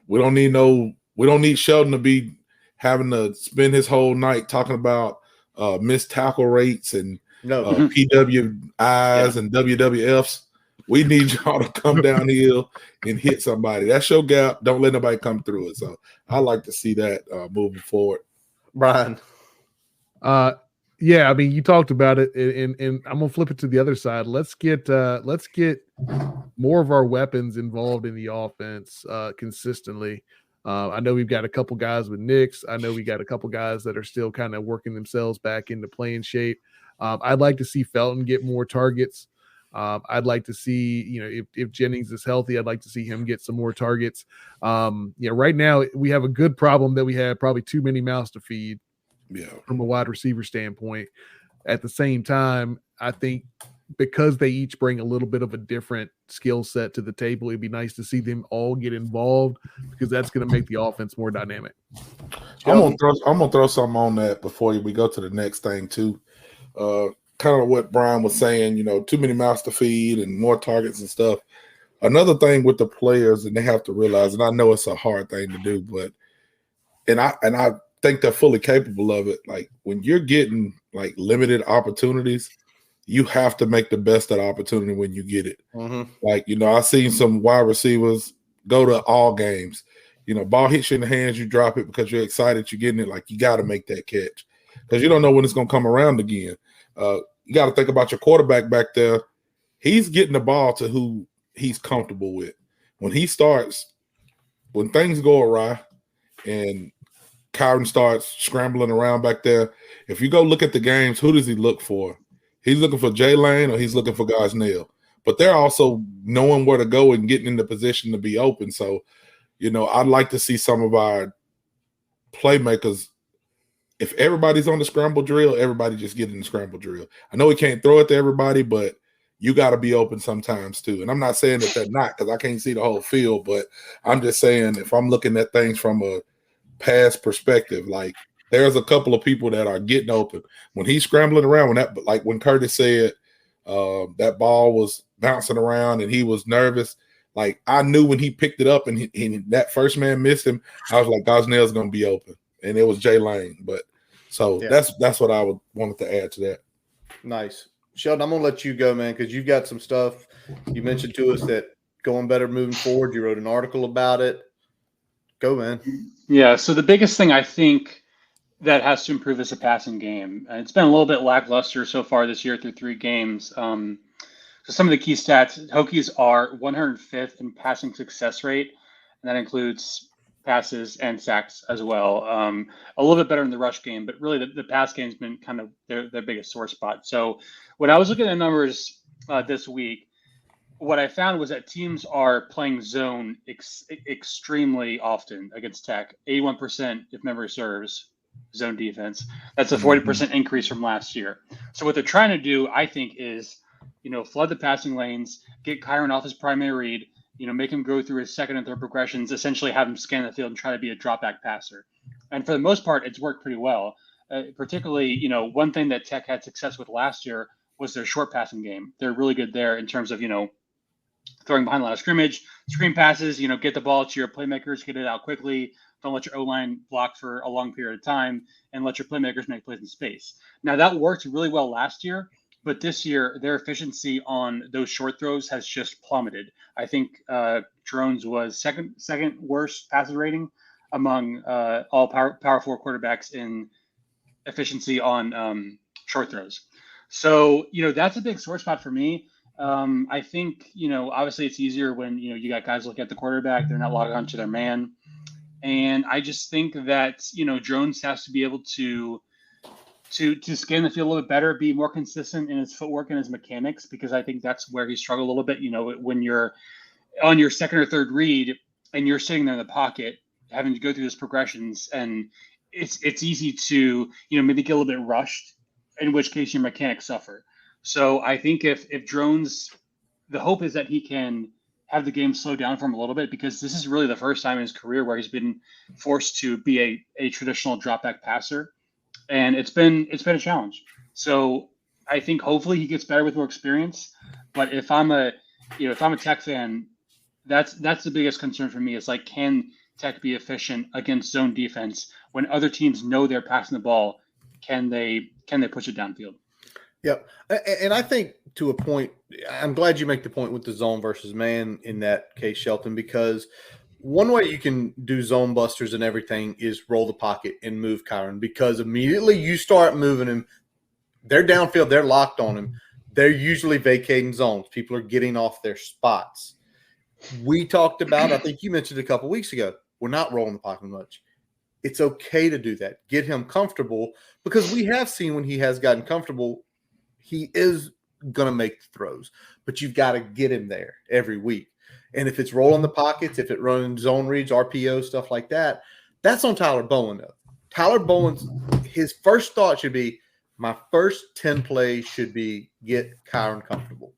we don't need Sheldon to be having to spend his whole night talking about missed tackle rates and PWIs and WWFs. We need y'all to come downhill and hit somebody. That's your gap. Don't let nobody come through it. So I like to see that moving forward. Brian. Yeah, I mean, you talked about it, and I'm gonna flip it to the other side. Let's get more of our weapons involved in the offense consistently. I know we've got a couple guys with nicks. I know we got a couple guys that are still kind of working themselves back into playing shape. I'd like to see Felton get more targets. I'd like to see, if Jennings is healthy, I'd like to see him get some more targets. Right now we have a good problem that we have probably too many mouths to feed. Yeah, from a wide receiver standpoint. At the same time, I think because they each bring a little bit of a different skill set to the table, it'd be nice to see them all get involved because that's going to make the offense more dynamic. I'm gonna throw something on that before we go to the next thing too. Kind of what Brian was saying, too many mouths to feed and more targets and stuff. Another thing with the players, and they have to realize, and I know it's a hard thing to do, but I think they're fully capable of it. Like when you're getting like limited opportunities, you have to make the best of the opportunity when you get it. Mm-hmm. Like, I've seen some wide receivers go to all games. Ball hits you in the hands, you drop it because you're excited you're getting it. Like, you got to make that catch because you don't know when it's going to come around again. You got to think about your quarterback back there. He's getting the ball to who he's comfortable with. When things go awry and Kyron starts scrambling around back there, if you go look at the games, who does he look for? He's looking for Jay Lane or he's looking for Gosnell. But they're also knowing where to go and getting in the position to be open. So, I'd like to see some of our playmakers. If everybody's on the scramble drill, everybody just get in the scramble drill. I know we can't throw it to everybody, but you got to be open sometimes too. And I'm not saying that they're not because I can't see the whole field, but I'm just saying if I'm looking at things from a past perspective, like there's a couple of people that are getting open when he's scrambling around. When Curtis said that ball was bouncing around and he was nervous, like I knew when he picked it up and that first man missed him, I was like, Gosnell's going to be open, and it was Jay Lane. But so that's what I wanted to add to that. Nice. Sheldon, I'm going to let you go, man, because you've got some stuff you mentioned to us that going better moving forward. You wrote an article about it. Go, man. Yeah, so the biggest thing I think that has to improve is the passing game. It's been a little bit lackluster so far this year through 3 games. So some of the key stats, Hokies are 105th in passing success rate, and that includes passes and sacks as well. A little bit better in the rush game, but really the pass game's been kind of their biggest sore spot. So when I was looking at the numbers this week, what I found was that teams are playing zone extremely often against Tech. 81%, if memory serves, zone defense. That's a 40% increase from last year. So what they're trying to do, I think, is flood the passing lanes, get Kyron off his primary read, make him go through his second and third progressions, essentially have him scan the field and try to be a drop back passer. And for the most part, it's worked pretty well. Particularly, one thing that Tech had success with last year was their short passing game. They're really good there in terms of, throwing behind the line of scrimmage, screen passes, get the ball to your playmakers, get it out quickly. Don't let your O-line block for a long period of time and let your playmakers make plays in space. Now, that worked really well last year, but this year, their efficiency on those short throws has just plummeted. I think Jerome's was second worst passer rating among all Power 4 quarterbacks in efficiency on short throws. So, that's a big sore spot for me. I think, obviously it's easier when, you got guys looking at the quarterback. They're not logged onto their man. And I just think that, Jones has to be able to scan the field a little bit better, be more consistent in his footwork and his mechanics, because I think that's where he struggled a little bit. When you're on your second or third read and you're sitting there in the pocket, having to go through those progressions, and it's easy to, maybe get a little bit rushed, in which case your mechanics suffer. So I think if Jones, the hope is that he can have the game slow down for him a little bit, because this is really the first time in his career where he's been forced to be a traditional drop back passer. And it's been a challenge. So I think hopefully he gets better with more experience. But if I'm a Tech fan, that's the biggest concern for me, is like, can Tech be efficient against zone defense when other teams know they're passing the ball? Can they push it downfield? Yep. And I think, to a point, I'm glad you make the point with the zone versus man in that case, Shelton, because one way you can do zone busters and everything is roll the pocket and move Kyron, because immediately you start moving him, they're downfield, they're locked on him. They're usually vacating zones. People are getting off their spots. We talked about, I think you mentioned a couple weeks ago, we're not rolling the pocket much. It's okay to do that. Get him comfortable, because we have seen when he has gotten comfortable, he is going to make the throws, but you've got to get him there every week. And if it's rolling the pockets, if it running zone reads, RPO, stuff like that, that's on Tyler Bowen, though. Tyler Bowen's, his first thought should be, my first 10 plays should be get Kyron comfortable.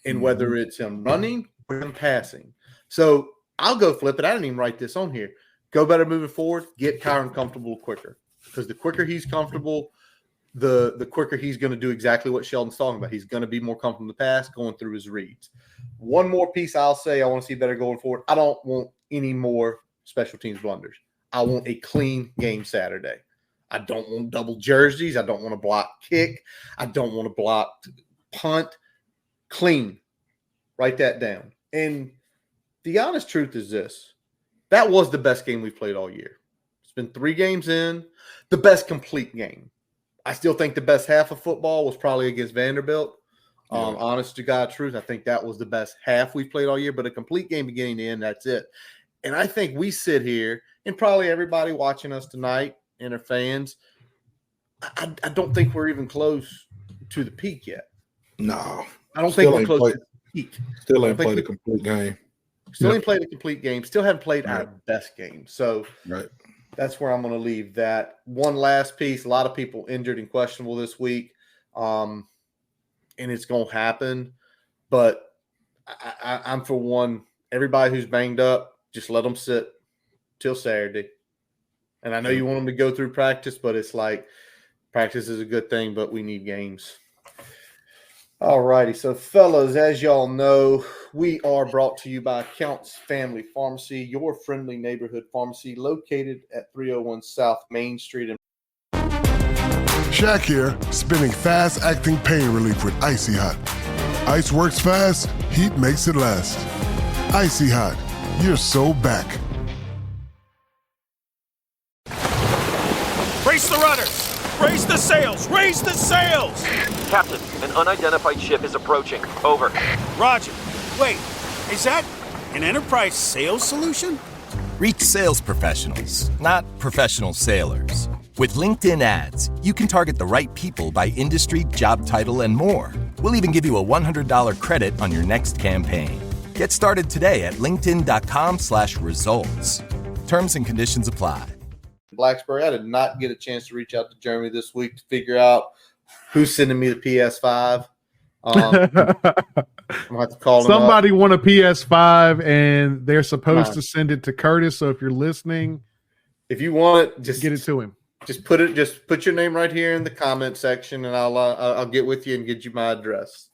And whether it's him running or him passing. So I'll go flip it. I didn't even write this on here. Go better moving forward, get Kyron comfortable quicker. Because the quicker he's comfortable, the quicker he's going to do exactly what Sheldon's talking about. He's going to be more comfortable in the pass, going through his reads. One more piece I'll say I want to see better going forward. I don't want any more special teams blunders. I want a clean game Saturday. I don't want double jerseys. I don't want to block kick. I don't want to block punt. Clean. Write that down. And the honest truth is this. That was the best game we've played all year. It's been 3 games in. The best complete game. I still think the best half of football was probably against Vanderbilt. Honest to God truth, I think that was the best half we've played all year. But a complete game beginning to end, that's it. And I think we sit here, and probably everybody watching us tonight and our fans, I don't think we're even close to the peak yet. No. I don't think we're close to the peak. Still ain't played a complete game. Still ain't played a complete game. Still haven't played our best game. So that's where I'm going to leave that. One last piece. A lot of people injured and questionable this week. And it's going to happen. But I'm for one, everybody who's banged up, just let them sit till Saturday. And I know you want them to go through practice, but it's like practice is a good thing, but we need games. All righty. So, fellas, as y'all know, we are brought to you by Counts Family Pharmacy, your friendly neighborhood pharmacy located at 301 South Main Street. Shaq here, spinning fast-acting pain relief with Icy Hot. Ice works fast, heat makes it last. Icy Hot, you're so back. Brace the rudders! Raise the sails! Raise the sails! Captain, an unidentified ship is approaching. Over. Roger. Wait, is that an enterprise sales solution? Reach sales professionals, not professional sailors. With LinkedIn ads, you can target the right people by industry, job title, and more. We'll even give you a $100 credit on your next campaign. Get started today at linkedin.com/results. Terms and conditions apply. Blacksburg, I did not get a chance to reach out to Jeremy this week to figure out who's sending me the PS5. I'm going to have to call somebody want a PS5 and they're supposed to send it to Curtis. So if you're listening, if you want it, just get it to him. Just put your name right here in the comment section, and I'll get with you and get you my address.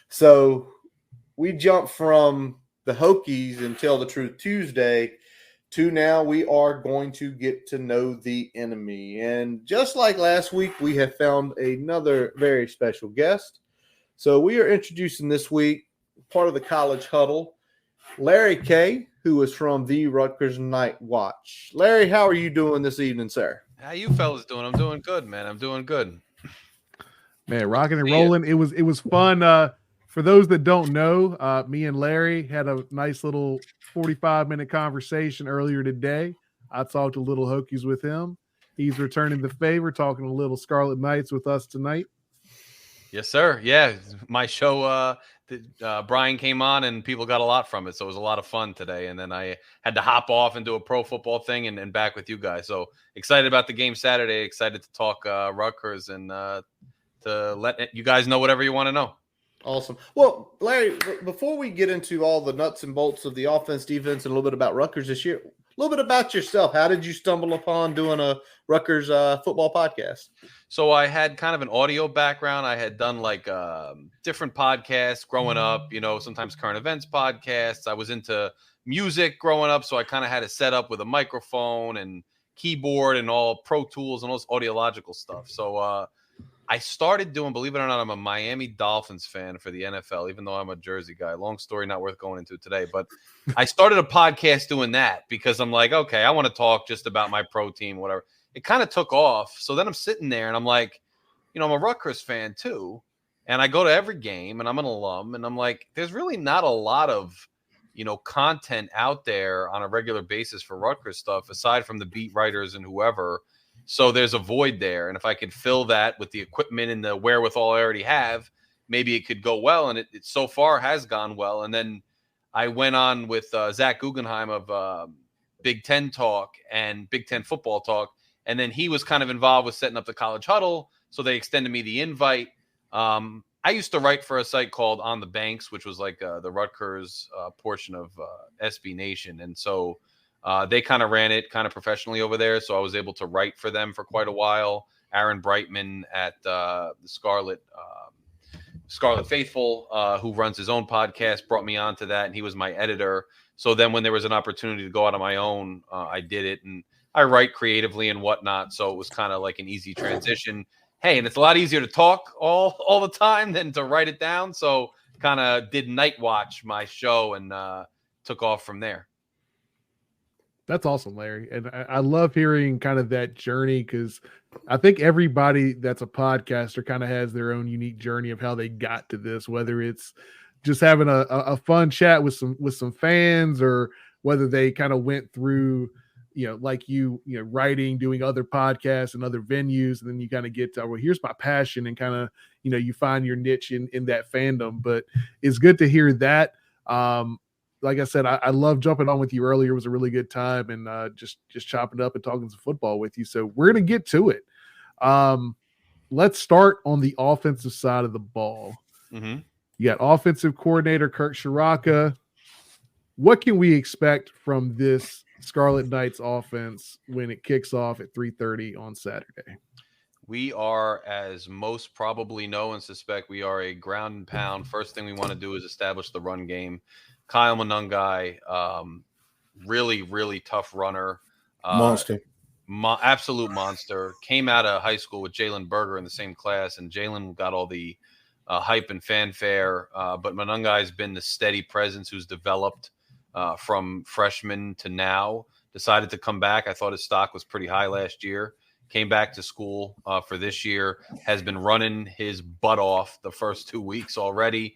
So we jump from the Hokies and Tell the Truth Tuesday to now we are going to get to know the enemy. And just like last week, we have found another very special guest. So we are introducing this week, part of the College Huddle, Larry K., who is from the Rutgers Knight Watch. Larry, how are you doing this evening, sir? How you fellas doing? I'm doing good, man. I'm doing good. Man, rocking and rolling. It was fun. For those that don't know, me and Larry had a nice little 45-minute conversation earlier today. I talked a little Hokies with him. He's returning the favor, talking a little Scarlet Knights with us tonight. Yes, sir. Yeah, my show, Brian came on and people got a lot from it. So it was a lot of fun today. And then I had to hop off and do a pro football thing and back with you guys. So excited about the game Saturday. Excited to talk Rutgers and to let you guys know whatever you want to know. Awesome. Well, Larry, before we get into all the nuts and bolts of the offense, defense, and a little bit about Rutgers this year, a little bit about yourself. How did you stumble upon doing a Rutgers football podcast? So I had kind of an audio background. I had done like different podcasts growing up, sometimes current events podcasts. I was into music growing up, so I kind of had it set up with a microphone and keyboard and all Pro Tools and all this audiological stuff. So I started doing, believe it or not, I'm a Miami Dolphins fan for the NFL, even though I'm a Jersey guy. Long story, not worth going into today. But I started a podcast doing that because I'm like, okay, I want to talk just about my pro team, whatever. It kind of took off. So then I'm sitting there and I'm like, I'm a Rutgers fan too. And I go to every game and I'm an alum. And I'm like, there's really not a lot of, content out there on a regular basis for Rutgers stuff, aside from the beat writers and whoever. So there's a void there. And if I could fill that with the equipment and the wherewithal I already have, maybe it could go well. And it so far has gone well. And then I went on with Zach Guggenheim of Big Ten Talk and Big Ten Football Talk. And then he was kind of involved with setting up the College Huddle. So they extended me the invite. I used to write for a site called On the Banks, which was like the Rutgers portion of SB Nation. And so they kind of ran it kind of professionally over there. So I was able to write for them for quite a while. Aaron Brightman at the Scarlet Faithful, who runs his own podcast, brought me onto that. And he was my editor. So then when there was an opportunity to go out on my own, I did it. And I write creatively and whatnot. So it was kind of like an easy transition. Hey, and it's a lot easier to talk all the time than to write it down. So kind of did Night Watch, my show, and took off from there. That's awesome, Larry. And I love hearing kind of that journey, because I think everybody that's a podcaster kind of has their own unique journey of how they got to this, whether it's just having a fun chat with some fans, or whether they kind of went through, like writing, doing other podcasts and other venues. And then you kind of get to, well, here's my passion, and kind of, you find your niche in that fandom. But it's good to hear that. Like I said, I love jumping on with you earlier. It was a really good time, and just chopping it up and talking some football with you. So we're going to get to it. Let's start on the offensive side of the ball. Mm-hmm. You got offensive coordinator Kirk Ciarrocca. What can we expect from this Scarlet Knights offense when it kicks off at 3:30 on Saturday? We are, as most probably know and suspect, we are a ground and pound. First thing we want to do is establish the run game. Kyle Monungai, really, really tough runner. Monster. Absolute monster. Came out of high school with Jalen Berger in the same class, and Jalen got all the hype and fanfare. But Monungai has been the steady presence who's developed from freshman to now. Decided to come back. I thought his stock was pretty high last year. Came back to school for this year. Has been running his butt off the first 2 weeks already.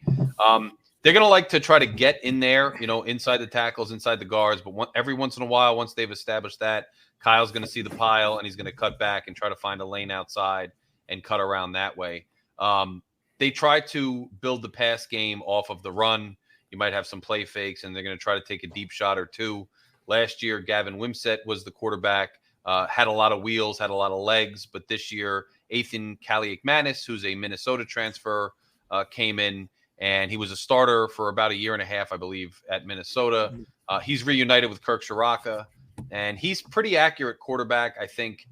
They're going to like to try to get in there, inside the tackles, inside the guards. But every once in a while, once they've established that, Kyle's going to see the pile and he's going to cut back and try to find a lane outside and cut around that way. They try to build the pass game off of the run. You might have some play fakes, and they're going to try to take a deep shot or two. Last year, Gavin Wimsett was the quarterback, had a lot of wheels, had a lot of legs. But this year, Ethan Kaliakmanis, who's a Minnesota transfer, came in. And he was a starter for about a year and a half, I believe, at Minnesota. He's reunited with Kirk Ciarrocca, and he's pretty accurate quarterback. I think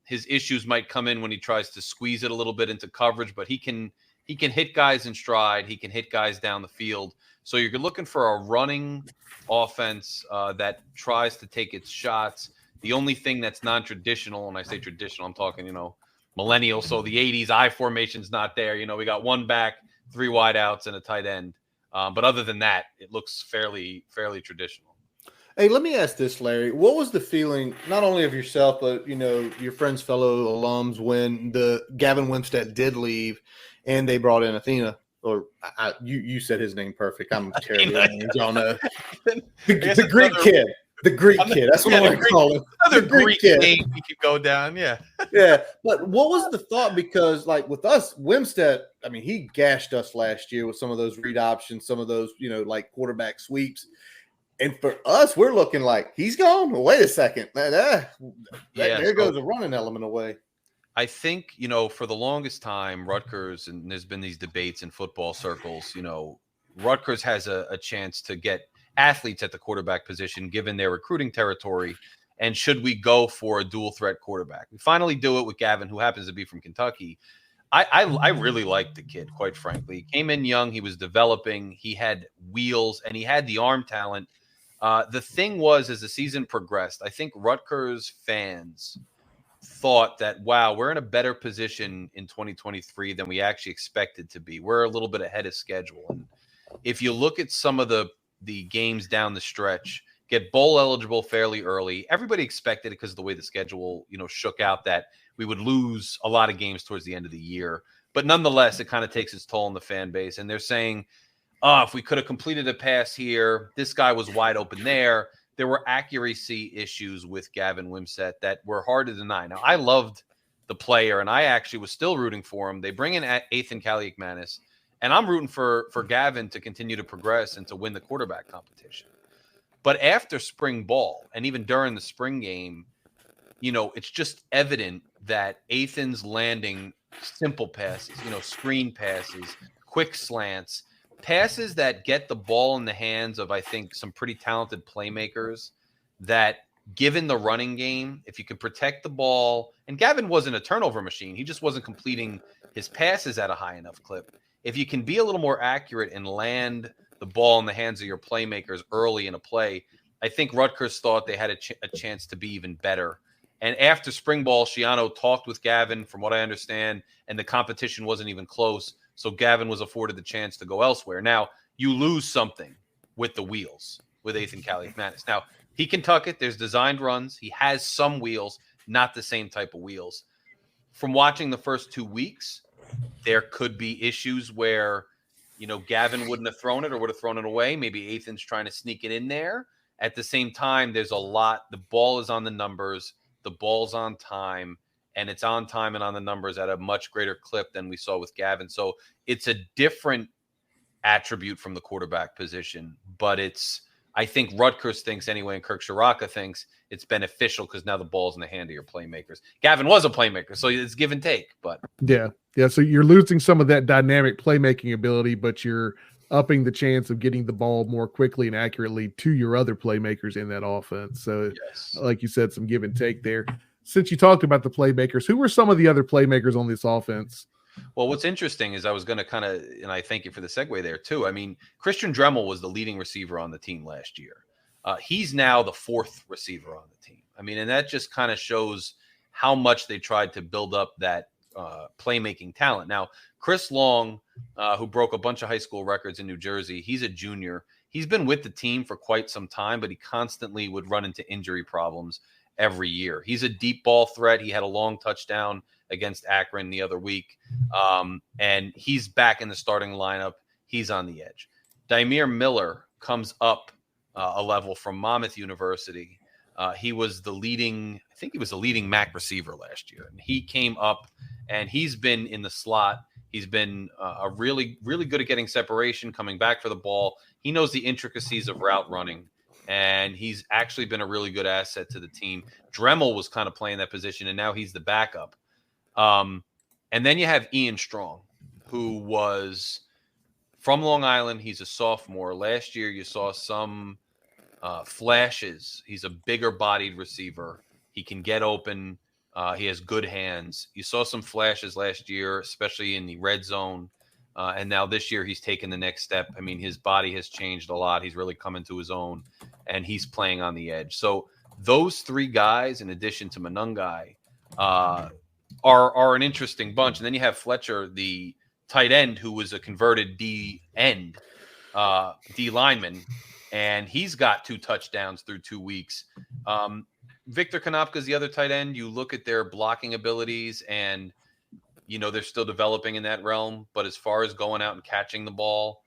his issues might come in when he tries to squeeze it a little bit into coverage, but he can hit guys in stride. He can hit guys down the field. So you're looking for a running offense that tries to take its shots. The only thing that's non-traditional, and I say traditional, I'm talking, millennial. So the 80s I formation's not there. We got one back, 3 wideouts, and a tight end. But other than that, it looks fairly traditional. Hey, let me ask this, Larry. What was the feeling, not only of yourself, but, your friends, fellow alums, when the Gavin Wimsett did leave and they brought in Athena? Or you said his name perfect. I'm terrible at names, y'all know. The Greek kid. The Greek kid. That's what I want to call him. Another The Greek kid. name we could go down. Yeah. Yeah. But what was the thought? Because, like, with us, Wimstead, I mean, he gashed us last year with some of those read options, some of those, like quarterback sweeps. And for us, we're looking like he's gone. Wait a second. There goes the running element away. I think, for the longest time, Rutgers, and there's been these debates in football circles, Rutgers has a chance to get athletes at the quarterback position given their recruiting territory. And should we go for a dual threat quarterback? We finally do it with Gavin, who happens to be from Kentucky. I really liked the kid, quite frankly. He came in young. He was developing. He had wheels, and he had the arm talent. The thing was, as the season progressed, I think Rutgers fans thought that, wow, we're in a better position in 2023 than we actually expected to be. We're a little bit ahead of schedule. And if you look at some of the games down the stretch, get bowl eligible fairly early, everybody expected it because of the way the schedule, shook out, that we would lose a lot of games towards the end of the year. But nonetheless, it kind of takes its toll on the fan base. And they're saying, if we could have completed a pass here, this guy was wide open there. There were accuracy issues with Gavin Wimsatt that were hard to deny. Now, I loved the player, and I actually was still rooting for him. They bring in Ethan Kaliakmanis, and I'm rooting for Gavin to continue to progress and to win the quarterback competition. But after spring ball, and even during the spring game, it's just evident that Ethan's landing simple passes, screen passes, quick slants, passes that get the ball in the hands of, I think, some pretty talented playmakers that, given the running game, if you could protect the ball, and Gavin wasn't a turnover machine. He just wasn't completing his passes at a high enough clip. If you can be a little more accurate and land the ball in the hands of your playmakers early in a play, I think Rutgers thought they had a chance to be even better. And after spring ball, Schiano talked with Gavin, from what I understand, and the competition wasn't even close. So Gavin was afforded the chance to go elsewhere. Now, you lose something with the wheels with Ethan Kaliakmanis. Now, he can tuck it. There's designed runs. He has some wheels, not the same type of wheels. From watching the first 2 weeks, there could be issues where, Gavin wouldn't have thrown it or would have thrown it away. Maybe Ethan's trying to sneak it in there. At the same time, there's a lot. The ball is on the numbers. The ball's on time. And it's on time and on the numbers at a much greater clip than we saw with Gavin. So it's a different attribute from the quarterback position. But I think Rutgers thinks anyway, and Kirk Shiraka thinks it's beneficial because now the ball's in the hand of your playmakers. Gavin was a playmaker, so it's give and take. But yeah. So you're losing some of that dynamic playmaking ability, but you're upping the chance of getting the ball more quickly and accurately to your other playmakers in that offense. So, yes, like you said, some give and take there. Since you talked about the playmakers, who were some of the other playmakers on this offense? Well, what's interesting is I was going to kind of, and I thank you for the segue there too. I mean, Christian Dremel was the leading receiver on the team last year. He's now the fourth receiver on the team. I mean, and that just kind of shows how much they tried to build up that playmaking talent. Now, Chris Long, who broke a bunch of high school records in New Jersey, he's a junior. He's been with the team for quite some time, but he constantly would run into injury problems every year. He's a deep ball threat. He had a long touchdown against Akron the other week. And he's back in the starting lineup. He's on the edge. Daimir Miller comes up a level from Monmouth University. He was the leading MAC receiver last year. And he came up and he's been in the slot. He's been a really, really good at getting separation, coming back for the ball. He knows the intricacies of route running. And he's actually been a really good asset to the team. Dremel was kind of playing that position, and now he's the backup. And then you have Ian Strong, who was from Long Island. He's a sophomore. Last year, you saw some flashes. He's a bigger-bodied receiver. He can get open. He has good hands. You saw some flashes last year, especially in the red zone. And now this year he's taken the next step. I mean, his body has changed a lot. He's really come into his own, and he's playing on the edge. So those three guys, in addition to Manungai, are an interesting bunch. And then you have Fletcher, the tight end, who was a converted D lineman, and he's got 2 touchdowns through 2 weeks. Victor Konopka is the other tight end. You look at their blocking abilities, and they're still developing in that realm. But as far as going out and catching the ball,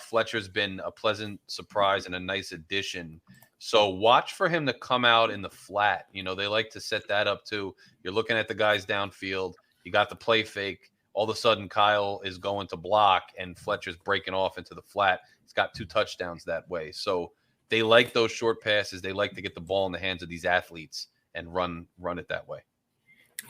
Fletcher's been a pleasant surprise and a nice addition So watch for him to come out in the flat. You know, they like to set that up too. You're looking at the guys downfield. You got the play fake. All of a sudden, Kyle is going to block, and Fletcher's breaking off into the flat. He's got 2 touchdowns that way. So they like those short passes. They like to get the ball in the hands of these athletes and run it that way.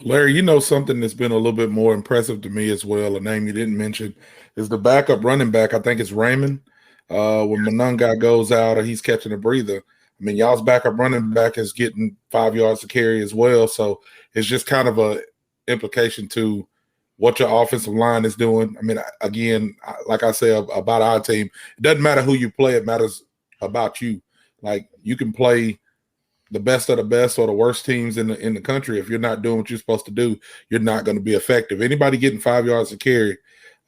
Larry, you know something that's been a little bit more impressive to me as well, a name you didn't mention, is the backup running back. I think it's Raymond. When Monarchs goes out or he's catching a breather, I mean, y'all's backup running back is getting 5 yards to carry as well. So it's just kind of a implication to what your offensive line is doing. I mean, again, like I say about our team, it doesn't matter who you play. It matters about you. Like, you can play the best of the best or the worst teams in the country. If you're not doing what you're supposed to do, you're not going to be effective. Anybody getting 5 yards to carry,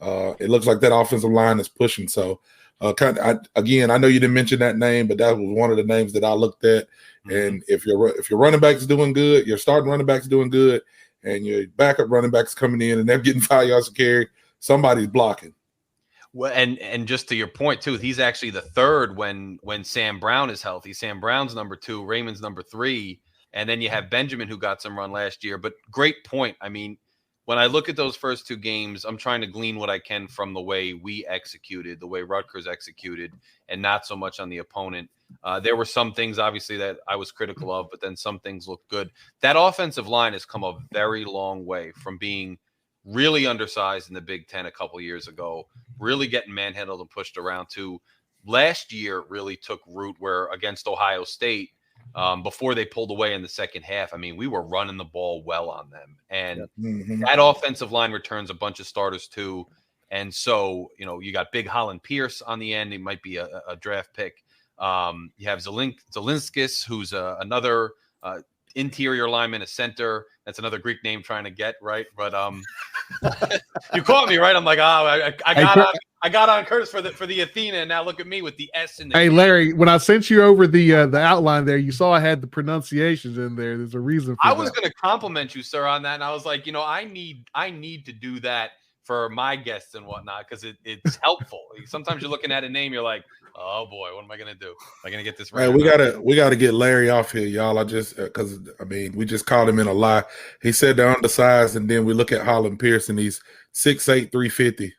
it looks like that offensive line is pushing. So, again, I know you didn't mention that name, but that was one of the names that I looked at. And if your running back is doing good, your starting running back is doing good, and your backup running back is coming in and they're getting 5 yards to carry, somebody's blocking. Well, and just to your point too, he's actually the third when Sam Brown is healthy. Sam Brown's number 2, Raymond's number 3, and then you have Benjamin who got some run last year. But great point. I mean, when I look at those first 2 games, I'm trying to glean what I can from the way we executed, the way Rutgers executed, and not so much on the opponent. There were some things, obviously, that I was critical of, but then some things looked good. That offensive line has come a very long way from being really undersized in the Big Ten a couple years ago, really getting manhandled and pushed around, to last year really took root where against Ohio State, before they pulled away in the second half, I mean, we were running the ball well on them. And that offensive line returns a bunch of starters too. And so, you know, you got Big Holland Pierce on the end. He might be a draft pick. You have Zelinskis, who's another interior lineman, a center. That's another Greek name trying to get right. But you caught me, right? I'm like, I got on Curtis for the Athena, and now look at me with the S in the Hey, Larry, when I sent you over the outline there, you saw I had the pronunciations in there. There's a reason for that. I was going to compliment you, sir, on that, and I was like, you know, I need to do that for my guests and whatnot, because it's helpful. Sometimes you're looking at a name, you're like, oh boy, what am I going to do? Am I going to get this right? Hey, we gotta get Larry off here, y'all. I just because I mean, we just called him in a lie. He said they're undersized, and then we look at Holland Pierce, and he's 6'8", 350.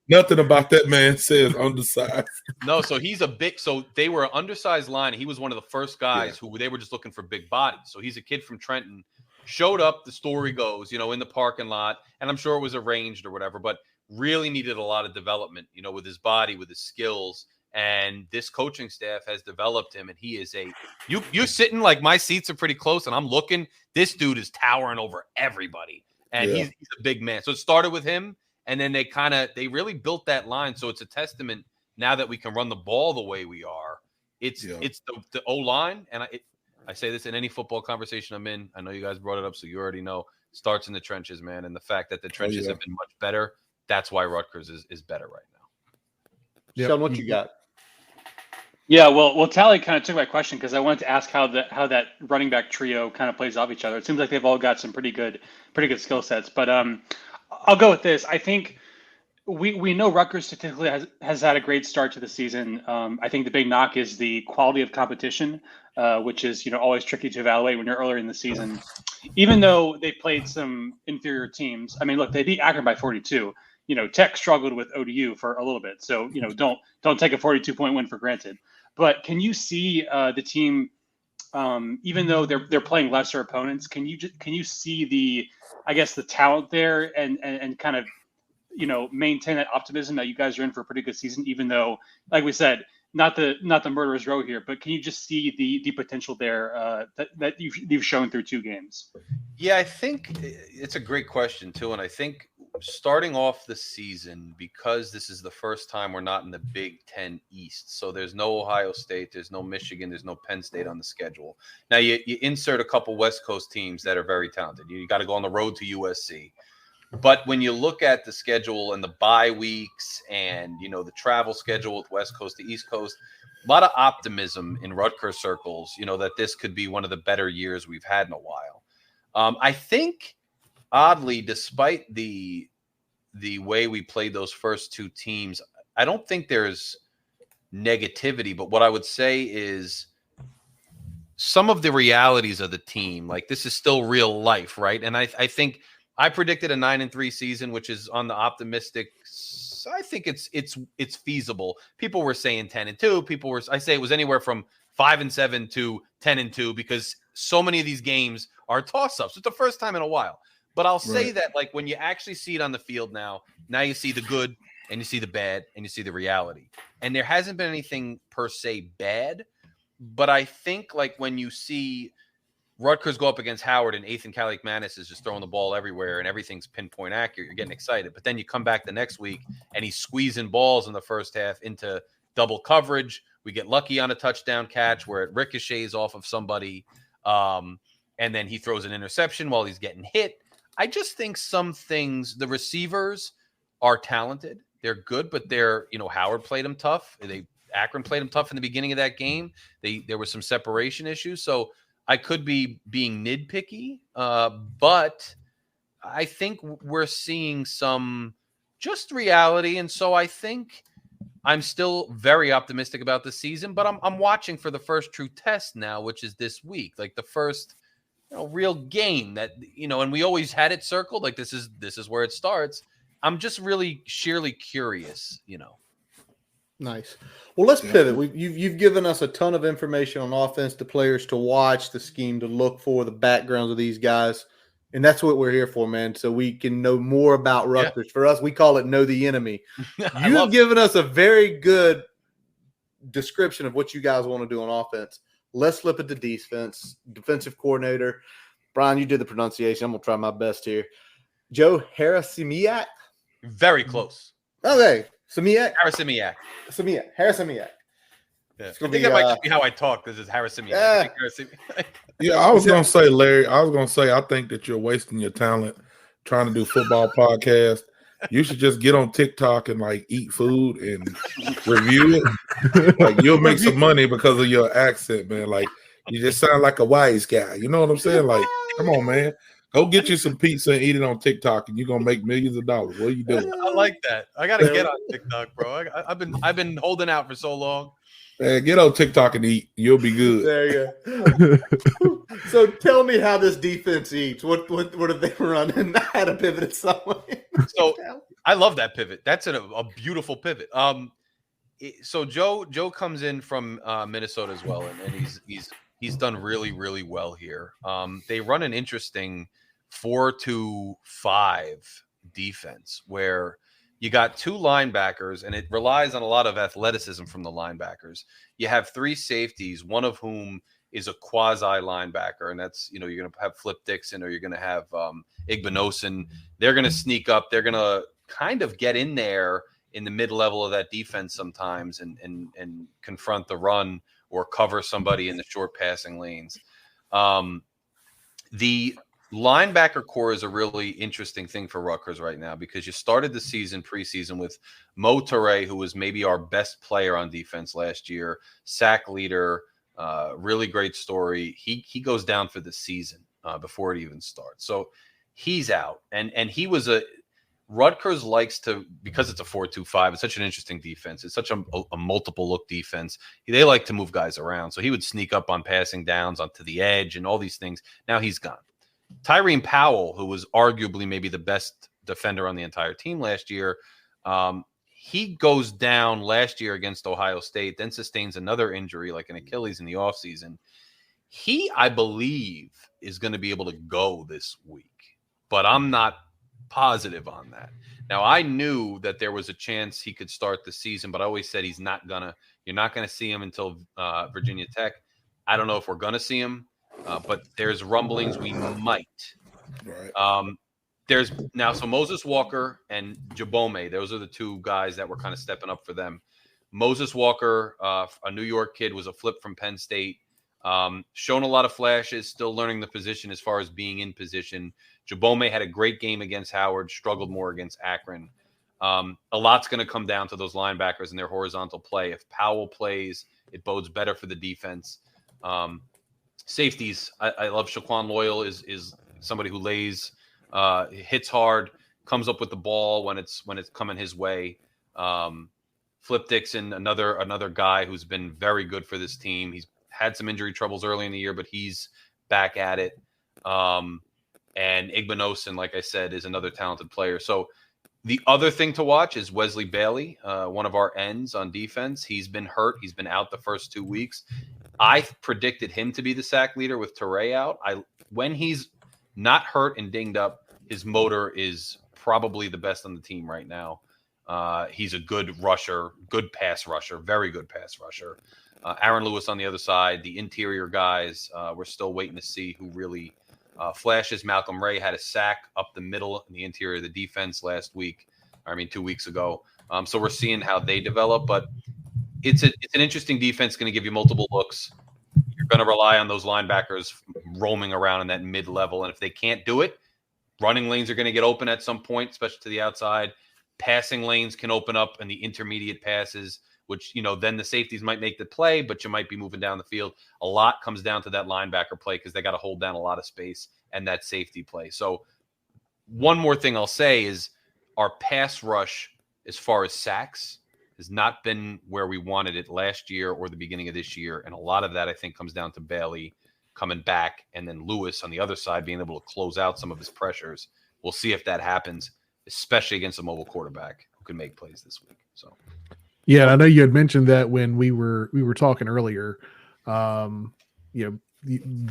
Nothing about that man says undersized. No, so he's so they were an undersized line. He was one of the first guys who they were just looking for big bodies. So he's a kid from Trenton, showed up, the story goes, you know, in the parking lot, and I'm sure it was arranged or whatever, but really needed a lot of development, you know, with his body, with his skills. And this coaching staff has developed him, and he is you're sitting, like, my seats are pretty close, and I'm looking, this dude is towering over everybody. And he's a big man. So it started with him, and then they really built that line. So it's a testament now that we can run the ball the way we are. It's the O-line, and I say this in any football conversation I'm in. I know you guys brought it up, so you already know. Starts in the trenches, man. And the fact that the trenches have been much better, that's why Rutgers is better right now. Sean, what you got? Yeah, well, Tally kind of took my question, because I wanted to ask how that running back trio kind of plays off each other. It seems like they've all got some pretty good skill sets. But I'll go with this. I think we know Rutgers statistically has had a great start to the season. I think the big knock is the quality of competition, which is, you know, always tricky to evaluate when you're earlier in the season. Even though they played some inferior teams, I mean, look, they beat Akron by 42. You know, Tech struggled with ODU for a little bit, so, you know, don't take a 42-point win for granted. But can you see the team, even though they're playing lesser opponents, can you see the talent there and kind of, you know, maintain that optimism that you guys are in for a pretty good season, even though, like we said, not the murderer's row here, but can you just see the potential there that you've shown through 2 games? Yeah, I think it's a great question too, and I think starting off the season, because this is the first time we're not in the Big Ten East, so there's no Ohio State, there's no Michigan, there's no Penn State on the schedule. Now you insert a couple West Coast teams that are very talented. You got to go on the road to USC. But when you look at the schedule and the bye weeks and, you know, the travel schedule with West Coast to East Coast, a lot of optimism in Rutgers circles, you know, that this could be one of the better years we've had in a while. I think, oddly, despite the way we played those first 2 teams, I don't think there's negativity, but what I would say is some of the realities of the team, like this is still real life, right? And I think I predicted a 9-3 season, which is on the optimistic. I think it's feasible. People were saying 10-2. I say it was anywhere from 5-7 to 10-2 because so many of these games are toss-ups. It's the first time in a while. But I'll say that like when you actually see it on the field now you see the good and you see the bad and you see the reality. And there hasn't been anything per se bad. But I think like when you see Rutgers go up against Howard and Ethan Kaliakmanis is just throwing the ball everywhere and everything's pinpoint accurate, you're getting excited. But then you come back the next week and he's squeezing balls in the first half into double coverage. We get lucky on a touchdown catch where it ricochets off of somebody. And then he throws an interception while he's getting hit. I just think some things, the receivers are talented. They're good, but Howard played him tough. Akron played him tough in the beginning of that game. There was some separation issues. So I could be being nitpicky, but I think we're seeing some just reality. And so I think I'm still very optimistic about the season, but I'm watching for the first true test now, which is this week, like the first real game that, and we always had it circled. Like this is where it starts. I'm just really sheerly curious, Nice. Well, let's pivot. You've given us a ton of information on offense, the players to watch, the scheme to look for, the backgrounds of these guys, and that's what we're here for, man. So we can know more about Rutgers. Yeah. For us, we call it know the enemy. You have given us a very good description of what you guys want to do on offense. Let's flip it to defense. Defensive coordinator, Brian. You did the pronunciation. I'm gonna try my best here. Joe Harasimiak. Very close. Okay. Harasimiak. Yeah. I think that might be how I talk. This is Harasimiak. Yeah, I was gonna say, Larry. I think that you're wasting your talent trying to do football podcast. You should just get on TikTok and like eat food and review it. Like you'll make some money because of your accent, man. Like you just sound like a wise guy. You know what I'm saying? Like, come on, man. Go get you some pizza and eat it on TikTok, and you're gonna make millions of dollars. What are you doing? I like that. I gotta get on TikTok, bro. I've been holding out for so long. Man, get on TikTok and eat. You'll be good. There you go. So tell me how this defense eats. What are they running? I had a pivot at some way. So I love that pivot. That's a beautiful pivot. So Joe comes in from Minnesota as well, and he's done really, really well here. They run an interesting 4-2-5 defense where you got two linebackers, and it relies on a lot of athleticism from the linebackers. You have three safeties, one of whom is a quasi linebacker, and that's, you're going to have Flip Dixon or you're going to have Igbinosun. They're going to sneak up. They're going to kind of get in there in the mid-level of that defense sometimes and confront the run or cover somebody in the short passing lanes. The linebacker core is a really interesting thing for Rutgers right now because you started the preseason with Mo Toure, who was maybe our best player on defense last year, sack leader, really great story. He goes down for the season before it even starts. So he's out. And he was Rutgers likes to, because it's a 4-2-5, it's such an interesting defense. It's such a multiple look defense. They like to move guys around. So he would sneak up on passing downs onto the edge and all these things. Now he's gone. Tyreen Powell, who was arguably maybe the best defender on the entire team last year, he goes down last year against Ohio State, then sustains another injury like an Achilles in the offseason. He, I believe, is going to be able to go this week, but I'm not positive on that. Now, I knew that there was a chance he could start the season, but I always said you're not going to see him until Virginia Tech. I don't know if we're going to see him, but there's rumblings we might. Right. There's now, so Moses Walker and Jabome, those are the two guys that were kind of stepping up for them. Moses Walker, a New York kid, was a flip from Penn State. Shown a lot of flashes, still learning the position as far as being in position. Jabome had a great game against Howard, struggled more against Akron. A lot's going to come down to those linebackers and their horizontal play. If Powell plays, it bodes better for the defense. Safeties, I love Shaquan Loyal is somebody who lays, hits hard, comes up with the ball when it's coming his way. Flip Dixon, another guy who's been very good for this team. He's had some injury troubles early in the year, but he's back at it. And Igbinosin, like I said, is another talented player. So the other thing to watch is Wesley Bailey, one of our ends on defense. He's been hurt. He's been out the first 2 weeks. I predicted him to be the sack leader with Toure out. When he's not hurt and dinged up, his motor is probably the best on the team right now. He's a good rusher, good pass rusher, very good pass rusher. Aaron Lewis on the other side, the interior guys, we're still waiting to see who really flashes. Malcolm Ray had a sack up the middle in the interior of the defense 2 weeks ago. So we're seeing how they develop, but it's an interesting defense, going to give you multiple looks. You're going to rely on those linebackers roaming around in that mid-level, and if they can't do it, running lanes are going to get open at some point, especially to the outside. Passing lanes can open up in the intermediate passes, which, then the safeties might make the play, but you might be moving down the field. A lot comes down to that linebacker play because they got to hold down a lot of space and that safety play. So one more thing I'll say is our pass rush, as far as sacks, has not been where we wanted it last year or the beginning of this year. And a lot of that, I think, comes down to Bailey coming back and then Lewis on the other side being able to close out some of his pressures. We'll see if that happens, especially against a mobile quarterback who can make plays this week. So, yeah, I know you had mentioned that when we were talking earlier. The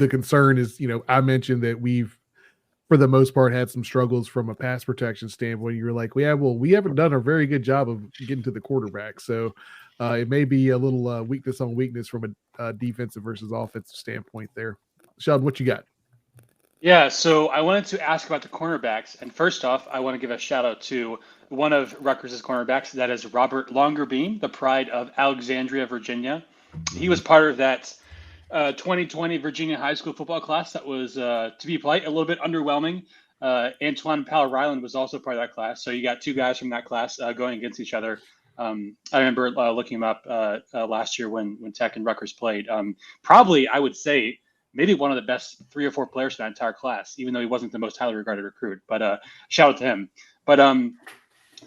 concern is, I mentioned that we've, for the most part, had some struggles from a pass protection standpoint. You were like, we haven't done a very good job of getting to the quarterback. So it may be a little weakness on weakness from a defensive versus offensive standpoint there. Sheldon, what you got? Yeah, so I wanted to ask about the cornerbacks. And first off, I want to give a shout out to one of Rutgers' cornerbacks. That is Robert Longerbeam, the pride of Alexandria, Virginia. He was part of that 2020 Virginia high school football class that was, to be polite, a little bit underwhelming. Antoine Powell-Ryland was also part of that class. So you got two guys from that class going against each other. I remember looking him up last year when Tech and Rutgers played. Probably, I would say, maybe one of the best 3 or 4 players for that entire class, even though he wasn't the most highly regarded recruit. But shout out to him. But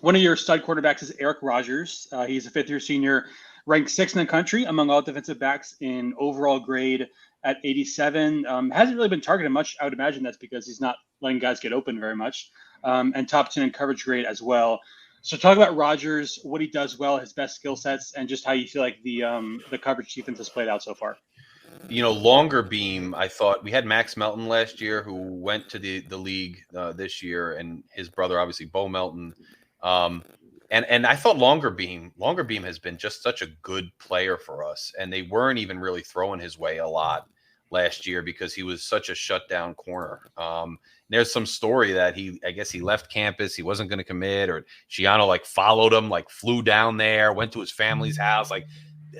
one of your stud quarterbacks is Eric Rogers. He's a fifth-year senior, ranked 6th in the country among all defensive backs in overall grade at 87. Hasn't really been targeted much. I would imagine that's because he's not letting guys get open very much. And top 10 in coverage grade as well. So talk about Rogers, what he does well, his best skill sets, and just how you feel like the coverage defense has played out so far. Longerbeam, I thought we had Max Melton last year who went to the league this year, and his brother, obviously, Bo Melton. And I thought Longerbeam has been just such a good player for us, and they weren't even really throwing his way a lot last year because he was such a shutdown corner. There's some story that I guess he left campus, he wasn't going to commit, or Giano followed him, flew down there, went to his family's house,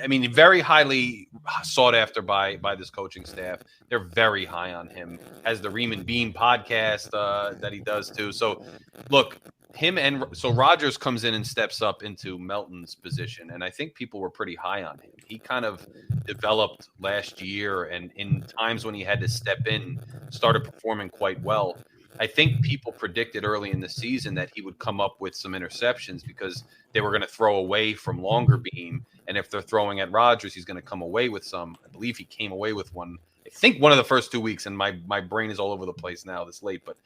very highly sought after by this coaching staff. They're very high on him. Has the Ream and Beam podcast that he does too. So look, Rogers comes in and steps up into Melton's position, and I think people were pretty high on him. He kind of developed last year, and in times when he had to step in, started performing quite well. I think people predicted early in the season that he would come up with some interceptions because they were going to throw away from Longerbeam, and if they're throwing at Rogers, he's going to come away with some. I believe he came away with one. I think one of the first 2 weeks, and my brain is all over the place now this late, but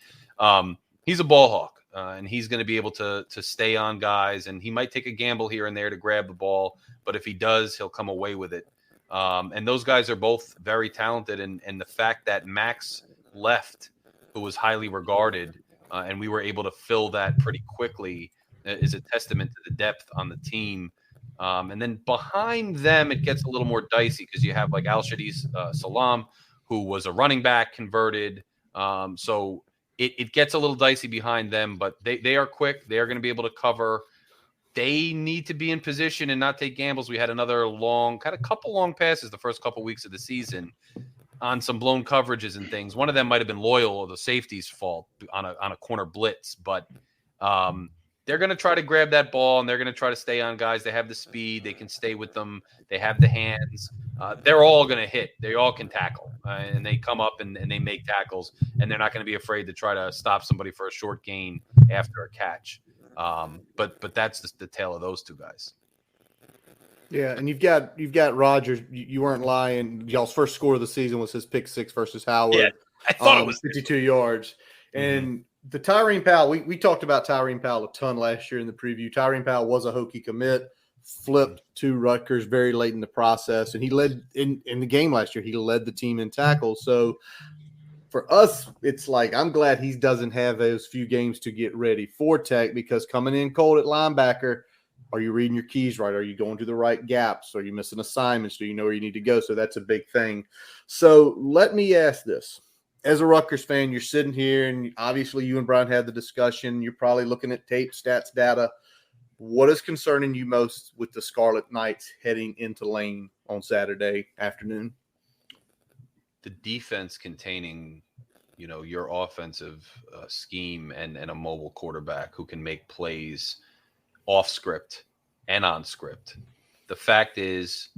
he's a ball hawk, and he's going to be able to stay on guys, and he might take a gamble here and there to grab the ball, but if he does, he'll come away with it. And those guys are both very talented, and the fact that Max left, who was highly regarded, and we were able to fill that pretty quickly, is a testament to the depth on the team. And then behind them, it gets a little more dicey because you have Al-Shadis Salam, who was a running back converted. So it gets a little dicey behind them, but they are quick. They are going to be able to cover. They need to be in position and not take gambles. We had a couple long passes the first couple weeks of the season on some blown coverages and things. One of them might have been Loyal or the safety's fault on a corner blitz, but they're going to try to grab that ball, and they're going to try to stay on guys. They have the speed. They can stay with them. They have the hands. They're all going to hit. They all can tackle, and they come up and they make tackles, and they're not going to be afraid to try to stop somebody for a short gain after a catch. But that's the tale of those two guys. Yeah, and you've got Rogers. You weren't lying. Y'all's first score of the season was his pick six versus Howard. Yeah, I thought it was 52 yards. And the Tyrene Powell, we talked about Tyrene Powell a ton last year in the preview. Tyrene Powell was a Hokie commit, flipped to Rutgers very late in the process, and he led in the game last year. He led the team in tackles. So for us, it's like I'm glad he doesn't have those few games to get ready for Tech, because coming in cold at linebacker, are you reading your keys right? Are you going to the right gaps? Are you missing assignments? Do you know where you need to go? So that's a big thing. So let me ask this. As a Rutgers fan, you're sitting here, and obviously you and Brian had the discussion. You're probably looking at tape, stats, data. What is concerning you most with the Scarlet Knights heading into Lane on Saturday afternoon? The defense containing, your offensive scheme and a mobile quarterback who can make plays off script and on script. The fact is,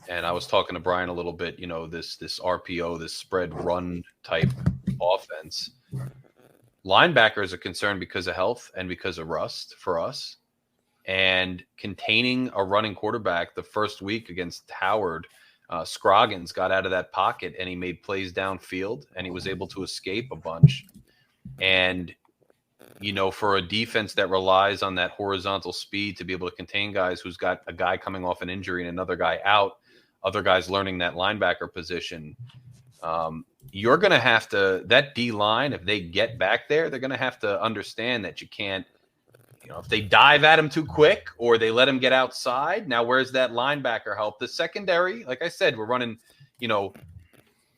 and I was talking to Brian a little bit, this RPO, this spread run type offense. Linebackers are concerned because of health and because of rust for us. And containing a running quarterback the first week against Howard, Scroggins got out of that pocket and he made plays downfield and he was able to escape a bunch. And for a defense that relies on that horizontal speed to be able to contain guys, who's got a guy coming off an injury and another guy out, other guys learning that linebacker position, you're going to have to, that D line, if they get back there, they're going to have to understand that you can't, if they dive at him too quick or they let him get outside. Now, where's that linebacker help? The secondary, like I said, we're running,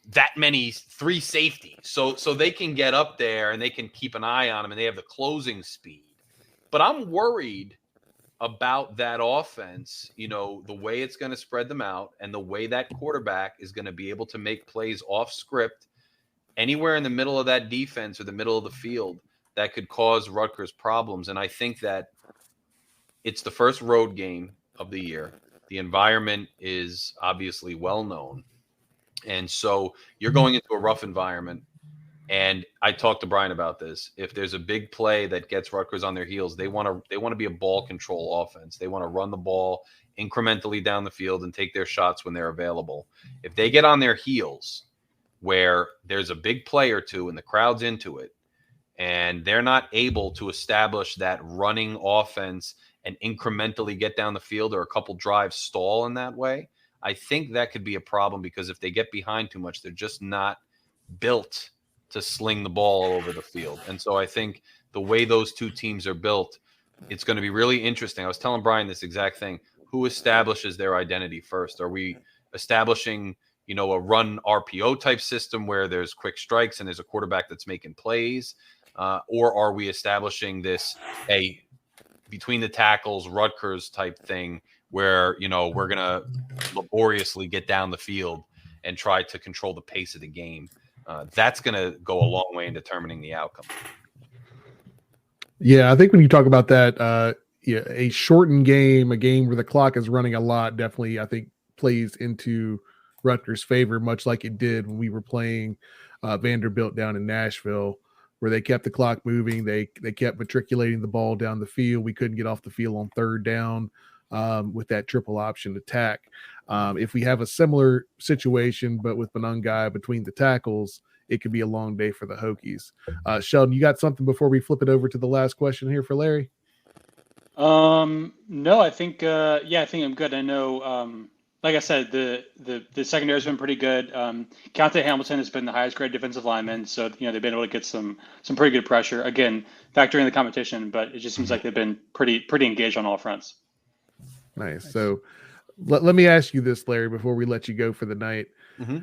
that many 3 safeties. So they can get up there and they can keep an eye on them and they have the closing speed. But I'm worried about that offense, the way it's going to spread them out and the way that quarterback is going to be able to make plays off script anywhere in the middle of that defense or the middle of the field that could cause Rutgers problems. And I think that it's the first road game of the year. The environment is obviously well known. And so you're going into a rough environment. And I talked to Brian about this. If there's a big play that gets Rutgers on their heels, they want to be a ball control offense. They want to run the ball incrementally down the field and take their shots when they're available. If they get on their heels where there's a big play or two and the crowd's into it, and they're not able to establish that running offense and incrementally get down the field, or a couple drives stall in that way, I think that could be a problem, because if they get behind too much, they're just not built to sling the ball all over the field. And so I think the way those two teams are built, it's going to be really interesting. I was telling Brian this exact thing. Who establishes their identity first? Are we establishing, a run RPO type system where there's quick strikes and there's a quarterback that's making plays? Or are we establishing this between the tackles Rutgers type thing where, we're going to laboriously get down the field and try to control the pace of the game? That's going to go a long way in determining the outcome. Yeah, I think when you talk about that, a shortened game, a game where the clock is running a lot, definitely, I think, plays into Rutgers' favor, much like it did when we were playing Vanderbilt down in Nashville, where they kept the clock moving. They kept matriculating the ball down the field. We couldn't get off the field on third down with that triple option attack. If we have a similar situation, but with Monarchs between the tackles, it could be a long day for the Hokies. Sheldon, you got something before we flip it over to the last question here for Larry? No, I think I think I'm good. I know, like I said, the secondary has been pretty good. Keontae Hamilton has been the highest grade defensive lineman, so they've been able to get some pretty good pressure. Again, factoring the competition, but it just seems like they've been pretty engaged on all fronts. Nice. So let me ask you this, Larry, before we let you go for the night. Mm-hmm.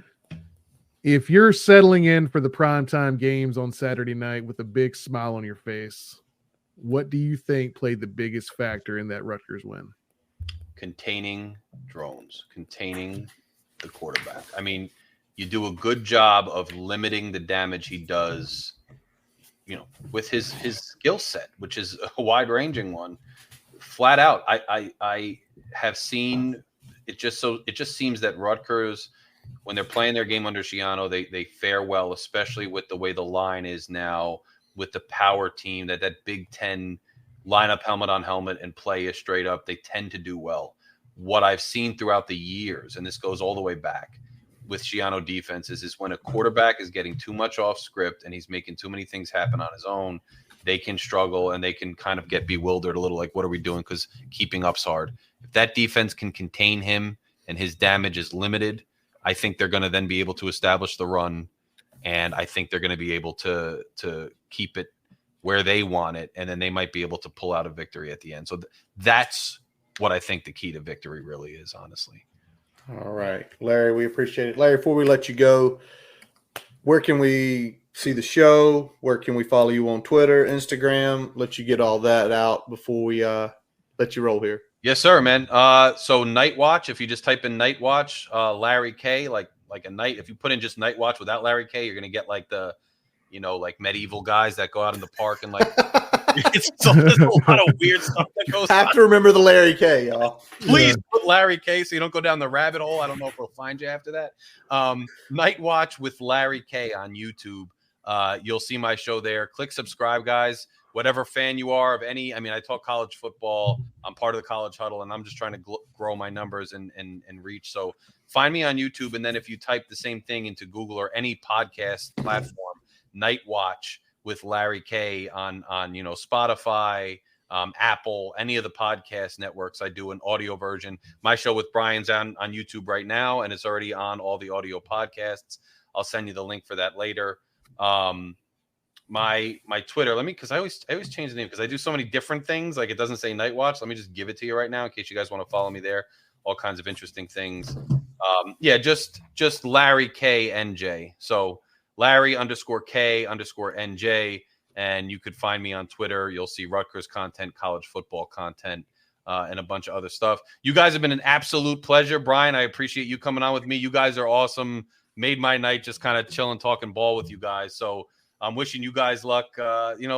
If you're settling in for the primetime games on Saturday night with a big smile on your face, what do you think played the biggest factor in that Rutgers win? Containing drones, containing the quarterback. I mean, you do a good job of limiting the damage he does, with his skill set, which is a wide-ranging one. Flat out, I have seen it. It just seems that Rutgers, when they're playing their game under Schiano, they fare well, especially with the way the line is now, with the power team, that Big Ten lineup helmet on helmet and play is straight up. They tend to do well. what I've seen throughout the years, and this goes all the way back with Schiano defenses, is when a quarterback is getting too much off script and he's making too many things happen on his own, they can struggle and they can kind of get bewildered a little, like, what are we doing? Because keeping up's hard. If that defense can contain him and his damage is limited, I think they're going to then be able to establish the run, and I think they're going to be able to keep it where they want it, and then they might be able to pull out a victory at the end. So that's what I think the key to victory really is, honestly. All right, Larry, we appreciate it. Larry, before we let you go, where can we see the show? Where can we follow you on Twitter, Instagram? Let you get all that out before we let you roll here. Yes, sir, man. So Night Watch, if you just type in Night Watch, Larry K, like a night. If you put in just Night Watch without Larry K, you're gonna get like the, like medieval guys that go out in the park and like there's a lot of weird stuff that goes on. Have to remember the Larry K, y'all. Please put Larry K so you don't go down the rabbit hole. I don't know if we'll find you after that. Night Watch with Larry K on YouTube. You'll see my show there. Click subscribe, guys. Whatever fan you are of any, I talk college football. I'm part of the College Huddle, and I'm just trying to grow my numbers and reach. So find me on YouTube, and then if you type the same thing into Google or any podcast platform, Night Watch with Larry K on Spotify, Apple, any of the podcast networks. I do an audio version. My show with Brian's on YouTube right now, and it's already on all the audio podcasts. I'll send you the link for that later. My Twitter, because I always change the name because I do so many different things. Like, it doesn't say Night Watch. Let me just give it to you right now in case you guys want to follow me there. All kinds of interesting things. Just Larry K NJ. So Larry _K _NJ. And you could find me on Twitter. You'll see Rutgers content, college football content, and a bunch of other stuff. You guys have been an absolute pleasure. Brian, I appreciate you coming on with me. You guys are awesome. Made my night just kind of chilling, talking ball with you guys. So I'm wishing you guys luck,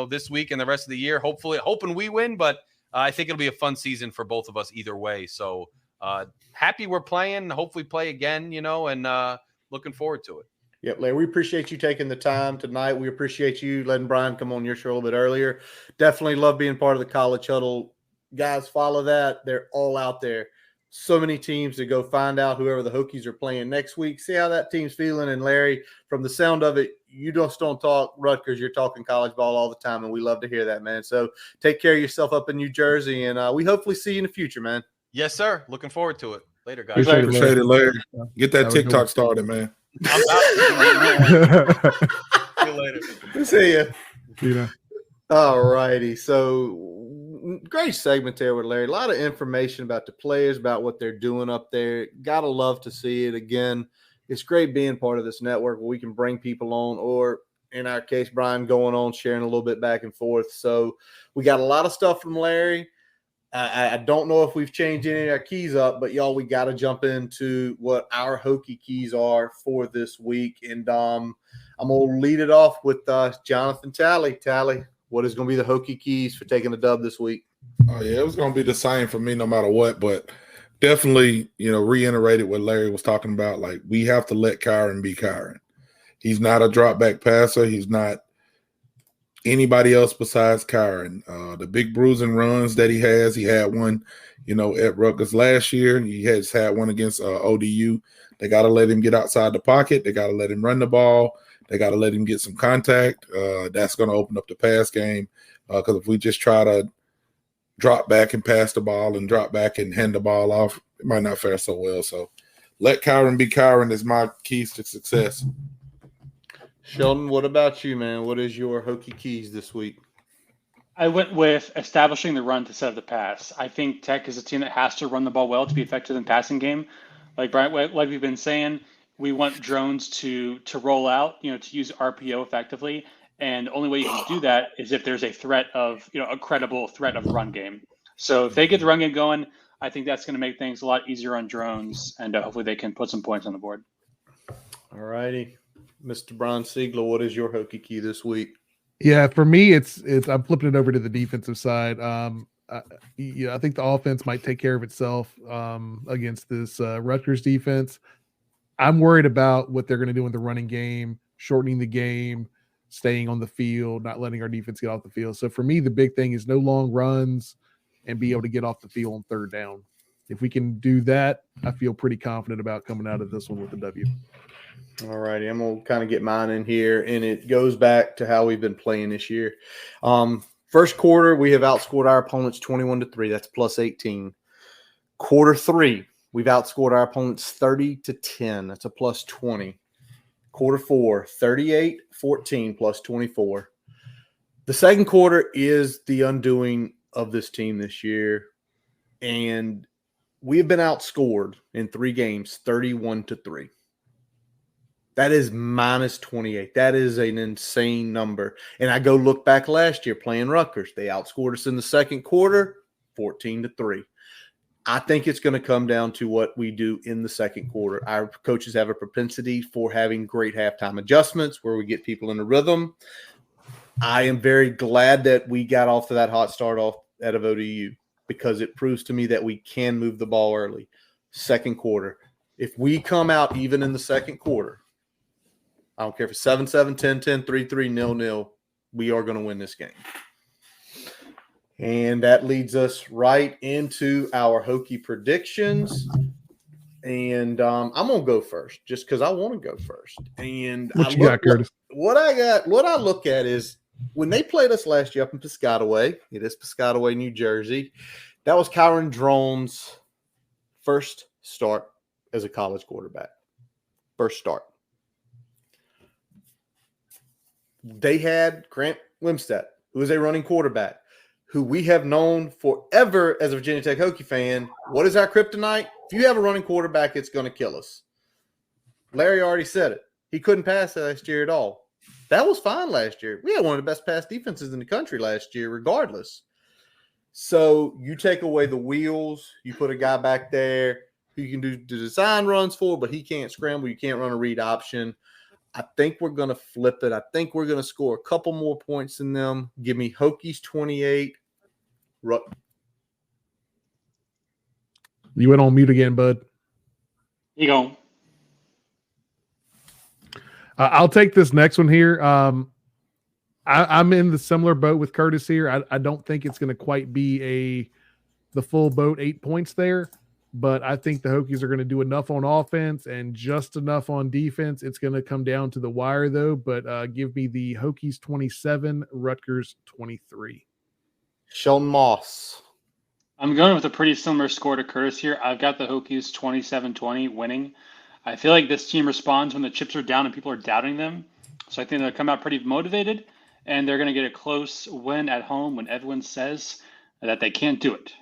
this week and the rest of the year. Hoping we win, but I think it'll be a fun season for both of us either way. So happy we're playing. Hopefully play again, and looking forward to it. Yep, Larry, we appreciate you taking the time tonight. We appreciate you letting Brian come on your show a little bit earlier. Definitely love being part of the College Huddle. Guys, follow that. They're all out there. So many teams to go find out whoever the Hokies are playing next week. See how that team's feeling. And Larry, from the sound of it, you just don't talk Rutgers. You're talking college ball all the time, and we love to hear that, man. So take care of yourself up in New Jersey, and we hopefully see you in the future, man. Yes, sir. Looking forward to it. Later, guys. Appreciate it, Larry. Get that TikTok started, man. I'm about to. See you later. See ya. All righty. So great segment there with Larry. A lot of information about the players, about what they're doing up there. Gotta love to see it. Again, it's great being part of this network where we can bring people on, or in our case, Brian going on, sharing a little bit back and forth. So we got a lot of stuff from Larry. I don't know if we've changed any of our keys up, but y'all, we got to jump into what our Hokie keys are for this week. And I'm going to lead it off with Jonathan Talley. Talley, what is going to be the Hokie keys for taking the dub this week? Oh, yeah, it was going to be the same for me no matter what, but definitely, reiterated what Larry was talking about. Like, we have to let Kyron be Kyron. He's not a drop back passer. He's not anybody else besides Kyron. The big bruising runs that he had one, at Rutgers last year. He has had one against ODU. They got to let him get outside the pocket. They got to let him run the ball. They got to let him get some contact. That's going to open up the pass game, because if we just try to drop back and pass the ball and drop back and hand the ball off, it might not fare so well. So let Kyron be Kyron is my keys to success. Sheldon, what about you, man? What is your Hokie keys this week? I went with establishing the run to set up the pass. I think Tech is a team that has to run the ball well to be effective in passing game. Like Brian, like we've been saying, we want drones to roll out, to use RPO effectively. And the only way you can do that is if there's a threat of, a credible threat of run game. So if they get the run game going, I think that's going to make things a lot easier on drones, and hopefully they can put some points on the board. All righty. Mr. Brian Siegler, what is your Hokie key this week? Yeah, for me, it's I'm flipping it over to the defensive side. I think the offense might take care of itself against this Rutgers defense. I'm worried about what they're going to do in the running game, shortening the game, staying on the field, not letting our defense get off the field. So for me, the big thing is no long runs and be able to get off the field on third down. If we can do that, I feel pretty confident about coming out of this one with a W. All righty, I'm going to kind of get mine in here, and it goes back to how we've been playing this year. First quarter, we have outscored our opponents 21-3. That's plus 18. Quarter 3, we've outscored our opponents 30-10. That's a plus 20. Quarter 4, 38-14 plus 24. The second quarter is the undoing of this team this year, and we have been outscored in 3 games 31-3. That is minus 28. That is an insane number. And I go look back last year playing Rutgers. They outscored us in the second quarter 14-3. I think it's going to come down to what we do in the second quarter. Our coaches have a propensity for having great halftime adjustments where we get people in a rhythm. I am very glad that we got off to that hot start off out of ODU because it proves to me that we can move the ball early. Second quarter. If we come out even in the second quarter, I don't care if it's 7-7, 10-10, 3-3, 0-0, we are going to win this game. And that leads us right into our Hokie predictions. And I'm going to go first just because I want to go first. And what you got, Curtis? What I look at is when they played us last year up in Piscataway, it is Piscataway, New Jersey, that was Kyron Drone's first start as a college quarterback. First start. They had Grant Wimstad, who is a running quarterback, who we have known forever as a Virginia Tech Hokie fan. What is our kryptonite? If you have a running quarterback, it's going to kill us. Larry already said it. He couldn't pass last year at all. That was fine last year. We had one of the best pass defenses in the country last year, regardless. So you take away the wheels, you put a guy back there who you can do the design runs for, but he can't scramble. You can't run a read option. I think we're going to flip it. I think we're going to score a couple more points than them. Give me Hokies 28. You went on mute again, bud. You go. I'll take this next one here. I'm in the similar boat with Curtis here. I don't think it's going to quite be the full boat 8 points there. But I think the Hokies are going to do enough on offense and just enough on defense. It's going to come down to the wire, though. But give me the Hokies 27, Rutgers 23. Sheldon Moss. I'm going with a pretty similar score to Curtis here. I've got the Hokies 27-20 winning. I feel like this team responds when the chips are down and people are doubting them. So I think they'll come out pretty motivated, and they're going to get a close win at home when everyone says that they can't do it.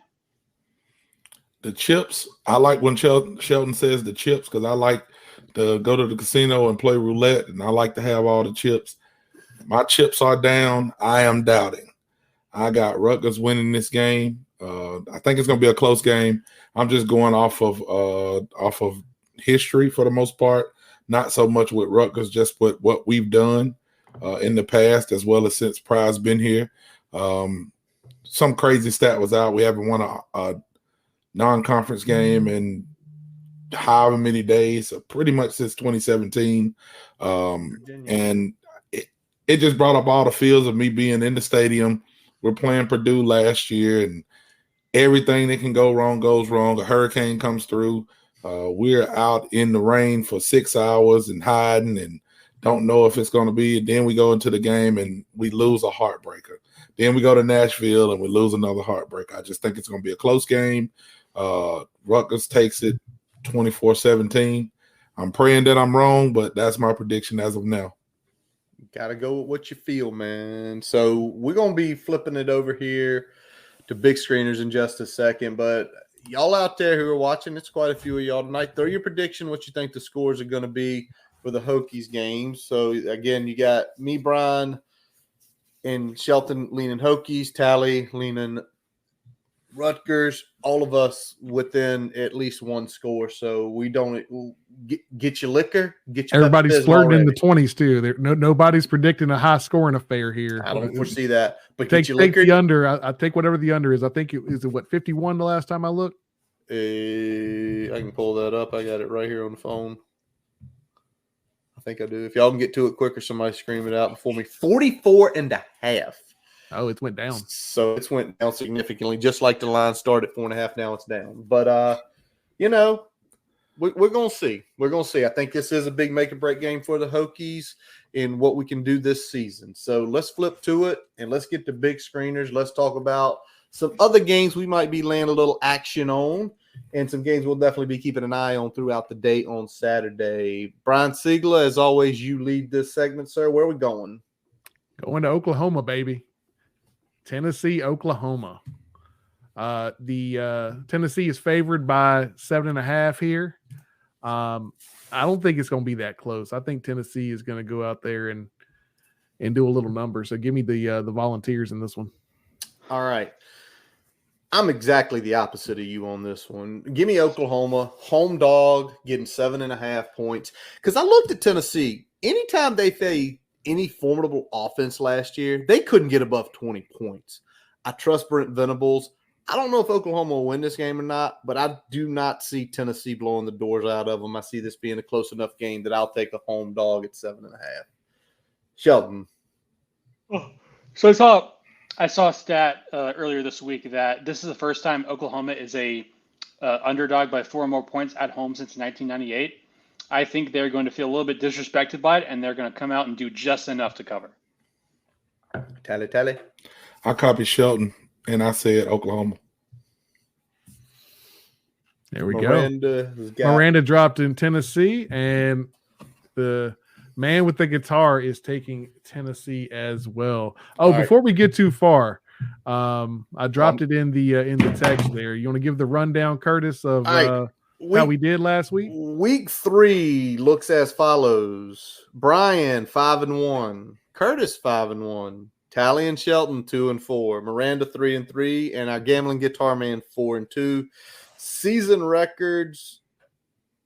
The chips, I like when Sheldon says the chips because I like to go to the casino and play roulette, and I like to have all the chips. My chips are down. I am doubting. I got Rutgers winning this game. I think it's going to be a close game. I'm just going off of history for the most part, not so much with Rutgers, just with what we've done in the past as well as since Pry's been here. Some crazy stat was out. We haven't won a non-conference game in however many days, pretty much since 2017. And it just brought up all the feels of me being in the stadium. We're playing Purdue last year, and everything that can go wrong goes wrong. A hurricane comes through. We're out in the rain for 6 hours and hiding and don't know if it's going to be. And then we go into the game and we lose a heartbreaker. Then we go to Nashville and we lose another heartbreaker. I just think it's going to be a close game. Rutgers takes it 24-17. I'm praying that I'm wrong, but that's my prediction as of now. Got to go with what you feel, man. So we're going to be flipping it over here to big screeners in just a second. But y'all out there who are watching, it's quite a few of y'all tonight. Throw your prediction, what you think the scores are going to be for the Hokies games. So, again, you got me, Brian, and Shelton leaning Hokies, Tally leaning Rutgers, all of us within at least one score. So we don't get your liquor. Get your everybody's flirting in the 20s too. Nobody's predicting a high scoring affer here. I don't foresee that. But take your liquor. The under. I take whatever the under is. I think is it what 51 the last time I looked. I can pull that up. I got it right here on the phone. I think I do. If y'all can get to it quicker, somebody scream it out before me. 44.5. Oh, it went down. So it's went down significantly, just like the line started at 4.5. Now it's down. But, you know, we're going to see. We're going to see. I think this is a big make or break game for the Hokies in what we can do this season. So let's flip to it and let's get the big screeners. Let's talk about some other games we might be laying a little action on, and some games we'll definitely be keeping an eye on throughout the day on Saturday. Brian Siegler, as always, you lead this segment, sir. Where are we going? Going to Oklahoma, baby. Tennessee, Oklahoma. The Tennessee is favored by 7.5 here. I don't think it's going to be that close. I think Tennessee is going to go out there and do a little number. So give me the Volunteers in this one. All right. I'm exactly the opposite of you on this one. Give me Oklahoma, home dog, getting 7.5 points. Because I looked at Tennessee. Anytime they faced any formidable offense last year, they couldn't get above 20 points. I trust Brent Venables. I don't know if Oklahoma will win this game or not, but I do not see Tennessee blowing the doors out of them. I see this being a close enough game that I'll take a home dog at 7.5. Sheldon. So I saw a stat earlier this week that this is the first time Oklahoma is a underdog by 4 or more points at home since 1998. I think they're going to feel a little bit disrespected by it, and they're going to come out and do just enough to cover. Tally. I copied Shelton, and I said Oklahoma. There we go. Miranda dropped in Tennessee, and the man with the guitar is taking Tennessee as well. Oh, before we get too far, I dropped it in the text there. You want to give the rundown, Curtis, of how we did last week? Week 3 looks as follows: Brian 5-1, Curtis 5-1, Tally and Shelton 2-4, Miranda 3-3, and our gambling guitar man 4-2. Season records: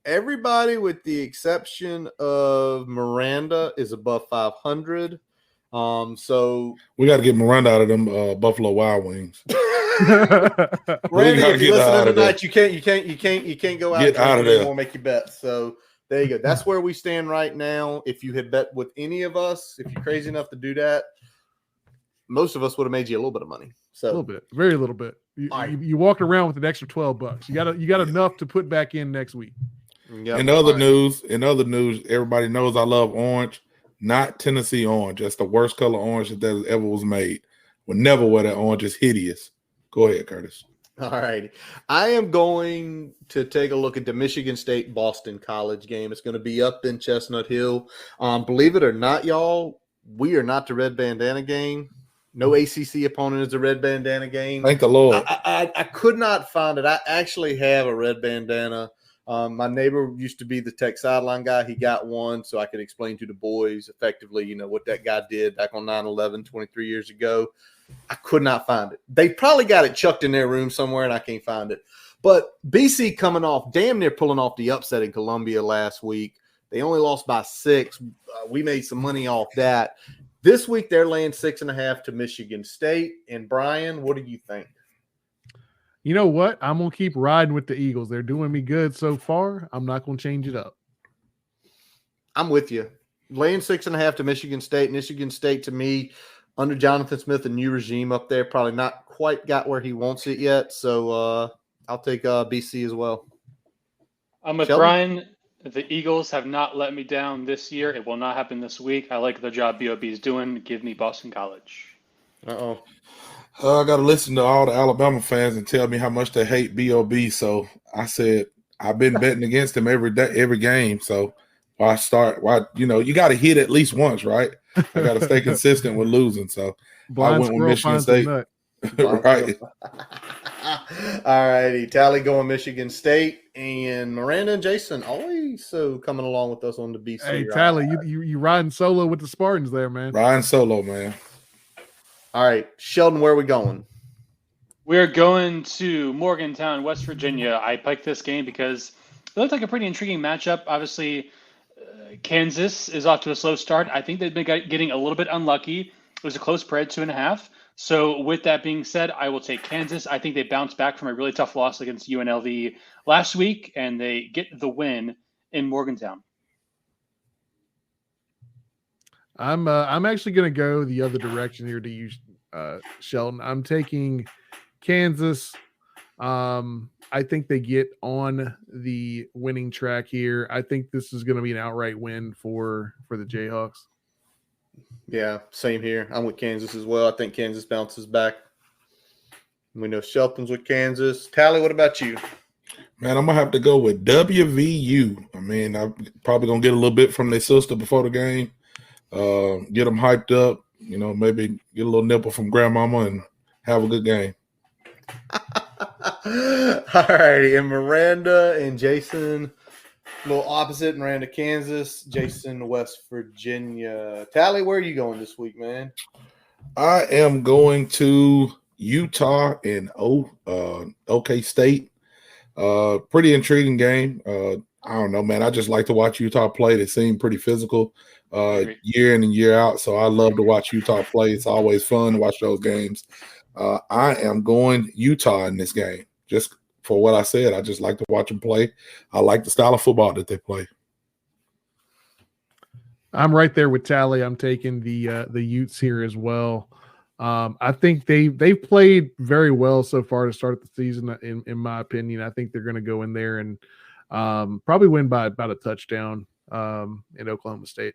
everybody with the exception of Miranda is above 500. So we got to get Miranda out of them Buffalo Wild Wings. Randy, if you're listening tonight, you can't go out. Get out of there. Anymore, make your bets. So there you go. That's where we stand right now. If you had bet with any of us, if you're crazy enough to do that, most of us would have made you a little bit of money. So a little bit, very little bit. You walked around with an extra $12. You got enough to put back in next week. Yep. In other news, everybody knows I love orange, not Tennessee orange. That's the worst color orange that ever was made. Would never wear that orange. It's hideous. Go ahead, Curtis. All right. I am going to take a look at the Michigan State-Boston College game. It's going to be up in Chestnut Hill. Believe it or not, y'all, we are not the red bandana game. No ACC opponent is a red bandana game. Thank the Lord. I could not find it. I actually have a red bandana. My neighbor used to be the tech sideline guy. He got one so I could explain to the boys effectively, what that guy did back on 9/11 23 years ago. I could not find it. They probably got it chucked in their room somewhere, and I can't find it. But BC coming off, damn near pulling off the upset in Columbia last week. They only lost by 6. We made some money off that. This week, they're laying 6.5 to Michigan State. And Brian, what do you think? You know what? I'm going to keep riding with the Eagles. They're doing me good so far. I'm not going to change it up. I'm with you. Laying 6.5 to Michigan State. Michigan State, to me, under Jonathan Smith, a new regime up there, probably not quite got where he wants it yet. So I'll take BC as well. I'm with Brian. The Eagles have not let me down this year. It will not happen this week. I like the job BOB is doing. Give me Boston College. I got to listen to all the Alabama fans and tell me how much they hate BOB. So I said I've been betting against him every day, every game. So you got to hit at least once, right? I got to stay consistent with losing. So I went with Michigan State. Right. All righty. Tally going Michigan State, and Miranda and Jason always coming along with us on the BC. Hey, Tally, you riding solo with the Spartans there, man. Riding solo, man. All right. Sheldon, where are we going? We're going to Morgantown, West Virginia. I picked this game because it looked like a pretty intriguing matchup. Obviously, Kansas is off to a slow start. I think they've been getting a little bit unlucky. It was a close spread, 2.5. So with that being said, I will take Kansas. I think they bounced back from a really tough loss against UNLV last week, and they get the win in Morgantown. I'm actually going to go the other direction here to use Sheldon. I'm taking Kansas. I think they get on the winning track here. I think this is going to be an outright win for the Jayhawks. Yeah, same here. I'm with Kansas as well. I think Kansas bounces back. We know Shelton's with Kansas. Tally, what about you? Man, I'm going to have to go with WVU. I mean, I'm probably going to get a little bit from their sister before the game. Get them hyped up. You know, maybe get a little nipple from grandmama and have a good game. All righty. And Miranda and Jason, a little opposite. Miranda, Kansas. Jason, West Virginia. Tally, where are you going this week, man? I am going to Utah and OK State. Pretty intriguing game. I don't know, man. I just like to watch Utah play. They seem pretty physical year in and year out. So I love to watch Utah play. It's always fun to watch those games. I am going Utah in this game. Just for what I said, I just like to watch them play. I like the style of football that they play. I'm right there with Tally. I'm taking the Utes here as well. I think they've played very well so far to start the season. In my opinion, I think they're going to go in there and probably win by about a touchdown in Oklahoma State.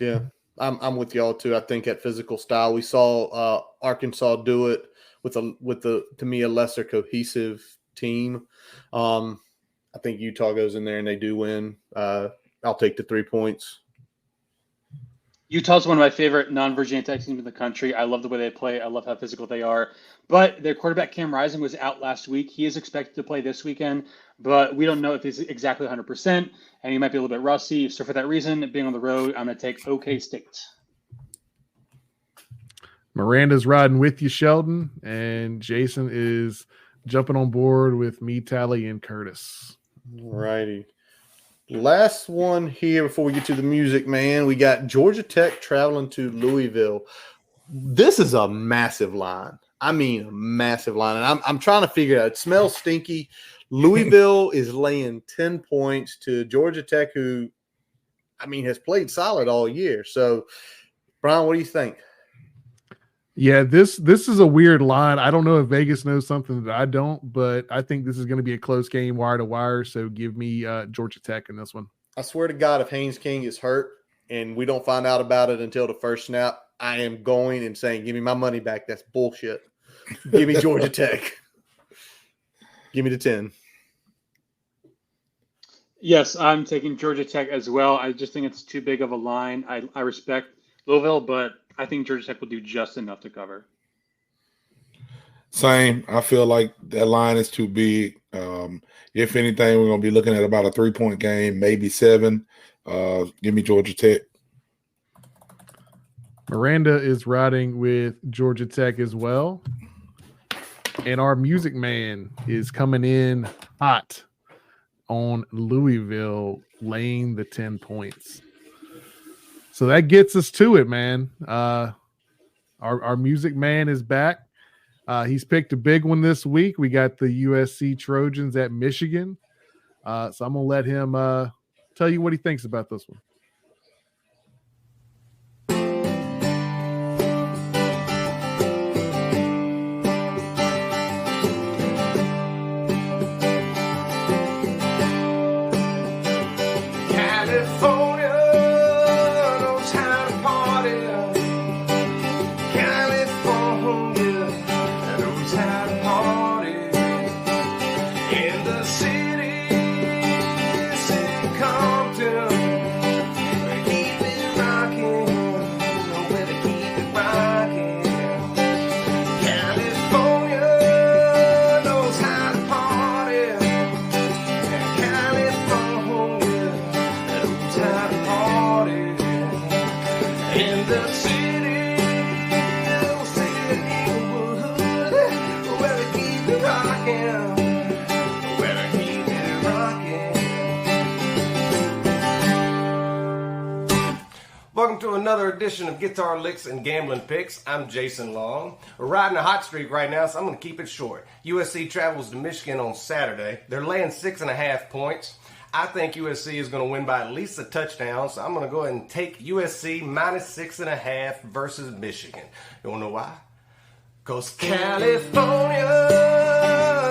Yeah, I'm with y'all too. I think at physical style, we saw Arkansas do it with the to me a lesser cohesive team. I think Utah goes in there and they do win. I'll take the 3 points. Utah's one of my favorite non-Virginia Tech teams in the country. I love the way they play. I love how physical they are. But their quarterback, Cam Rising, was out last week. He is expected to play this weekend, but we don't know if he's exactly 100%, and he might be a little bit rusty. So for that reason, being on the road, I'm going to take OK State. Miranda's riding with you, Sheldon, and Jason is jumping on board with me, Tally, and Curtis. All righty. Last one here before we get to the music, man. We got Georgia Tech traveling to Louisville. This is a massive line. I mean, a massive line. And I'm trying to figure it out. It smells stinky. Louisville is laying 10 points to Georgia Tech, who, I mean, has played solid all year. So, Brian, what do you think? Yeah, this is a weird line. I don't know if Vegas knows something that I don't, but I think this is going to be a close game, wire to wire. So give me Georgia Tech in this one. I swear to God, if Haynes King is hurt and we don't find out about it until the first snap, I am going and saying, give me my money back. That's bullshit. Give me Georgia Tech. Give me the 10. Yes, I'm taking Georgia Tech as well. I just think it's too big of a line. I respect Louisville, but I think Georgia Tech will do just enough to cover. Same. I feel like that line is too big. If anything, we're going to be looking at about a 3-point game, maybe 7. Give me Georgia Tech. Miranda is riding with Georgia Tech as well. And our music man is coming in hot on Louisville, laying the 10 points. So that gets us to it, man. Our music man is back. He's picked a big one this week. We got the USC Trojans at Michigan. So I'm going to let him tell you what he thinks about this one. Welcome to another edition of Guitar Licks and Gambling Picks. I'm Jason Long. We're riding a hot streak right now, so I'm going to keep it short. USC travels to Michigan on Saturday. They're laying 6.5 points. I think USC is going to win by at least a touchdown, so I'm going to go ahead and take USC minus 6.5 versus Michigan. You want to know why? 'Cause California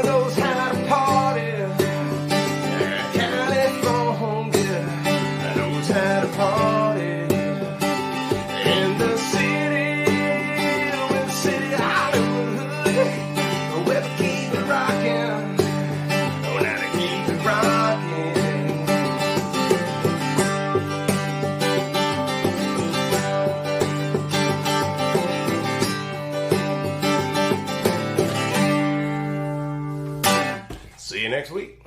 knows how to party. California knows how to party. In the city, with the city Hollywood, we'll keep it rocking. Oh, now to keep it rocking. See you next week.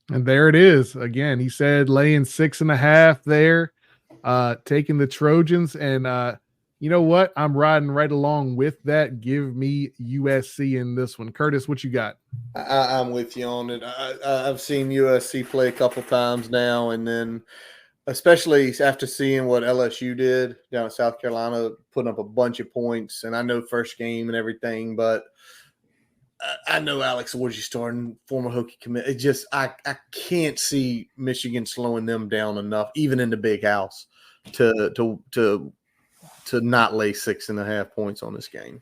And there it is. Again, he said laying 6.5 there, taking the Trojans. And you know what? I'm riding right along with that. Give me USC in this one. Curtis, what you got? I'm with you on it. I've seen USC play a couple times now, and then especially after seeing what LSU did down in South Carolina, putting up a bunch of points. And I know first game and everything, but I know Alex Woodsy starting, former Hokie commit. It just I can't see Michigan slowing them down enough, even in the big house, to not lay 6.5 points on this game.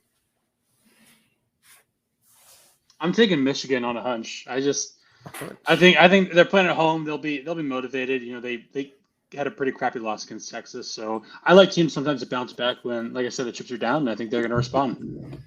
I'm taking Michigan on a hunch. I think they're playing at home. They'll be motivated. You know, they had a pretty crappy loss against Texas, so I like teams sometimes to bounce back when, like I said, the chips are down. And I think they're going to respond.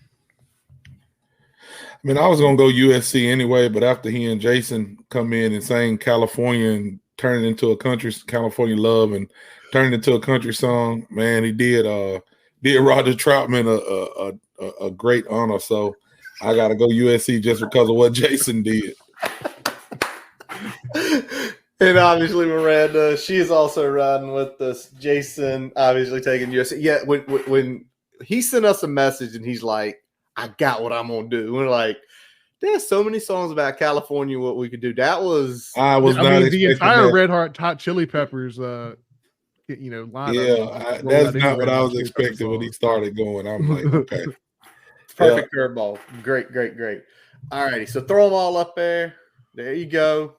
I mean, I was going to go USC anyway, but after he and Jason come in and sang California and turn it into a country, California Love, and turn it into a country song, man, he did Roger Troutman a great honor. So I got to go USC just because of what Jason did. And obviously Miranda, she is also riding with us. Jason obviously taking USC. Yeah, when he sent us a message and he's like, I got what I'm going to do. We're like, there's so many songs about California, what we could do. That was – I mean, the entire Red Hot Chili Peppers, lineup. Yeah, that's not what I was expecting when he started going. I'm like, okay. Perfect curveball. Great. All righty, so throw them all up there. There you go.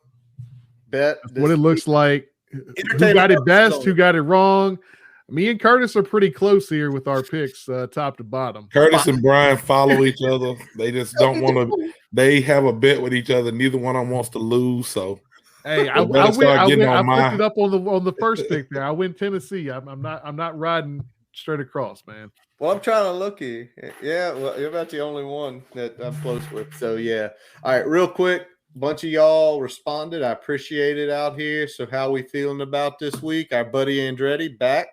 Bet. What it looks like. Who got it best? Who got it wrong? Me and Curtis are pretty close here with our picks, top to bottom. Curtis and Brian follow each other. They just don't want to. They have a bet with each other. Neither one of them wants to lose. So, hey, I flipped it up on the first pick there. I win Tennessee. I'm not riding straight across, man. Well, I'm trying to look here. Yeah, well, you're about the only one that I'm close with. So yeah. All right, real quick. Bunch of y'all responded. I appreciate it out here. So how we feeling about this week? Our buddy Andretti back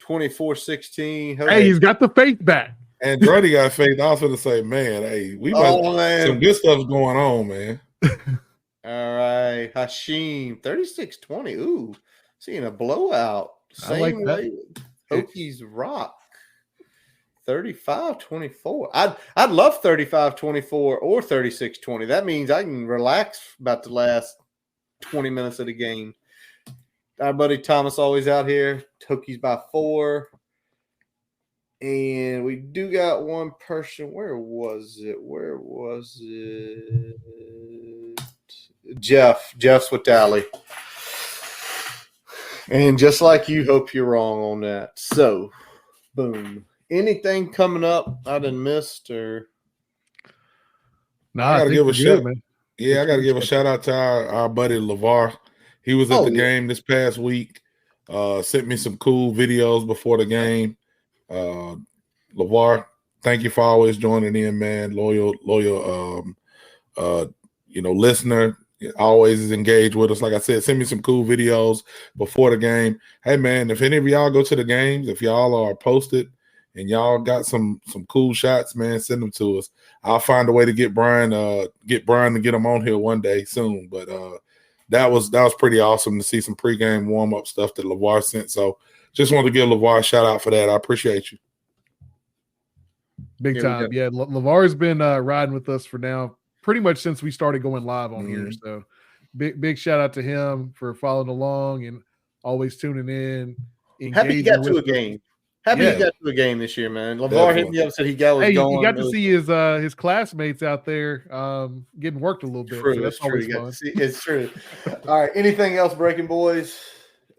24-16. Hey, he's got the faith back. Andretti got faith. I was going to say, man, hey, we some good stuff going on, man. All right. Hashim, 36-20. Ooh, seeing a blowout. Same like way. Hokies rock. 35-24. I'd love 35-24 or 36-20. That means I can relax about the last 20 minutes of the game. Our buddy Thomas always out here. Hokies by 4. And we do got one person. Where was it? Jeff Switali. And just like you, hope you're wrong on that. So, boom. Anything coming up I done missed or? No, I got to give a shout. Yeah, I got to give a shout out to our buddy LeVar. He was at the game this past week. Sent me some cool videos before the game. LeVar, thank you for always joining in, man. Loyal, listener. Always is engaged with us. Like I said, send me some cool videos before the game. Hey, man, if any of y'all go to the games, if y'all are posted and y'all got some cool shots, man, send them to us. I'll find a way to get Brian to get him on here one day soon. But that was pretty awesome to see some pregame warm-up stuff that LeVar sent. So just wanted to give LeVar a shout out for that. I appreciate you. Big time. Yeah, LeVar's been riding with us for now pretty much since we started going live on here. So big shout out to him for following along and always tuning in. Happy you got to a game. Happy you got to a game this year, man. LeVar hit me up, said he got going. You got to see his classmates out there getting worked a little bit. True, so that's always fun. It's true. All right. Anything else breaking, boys,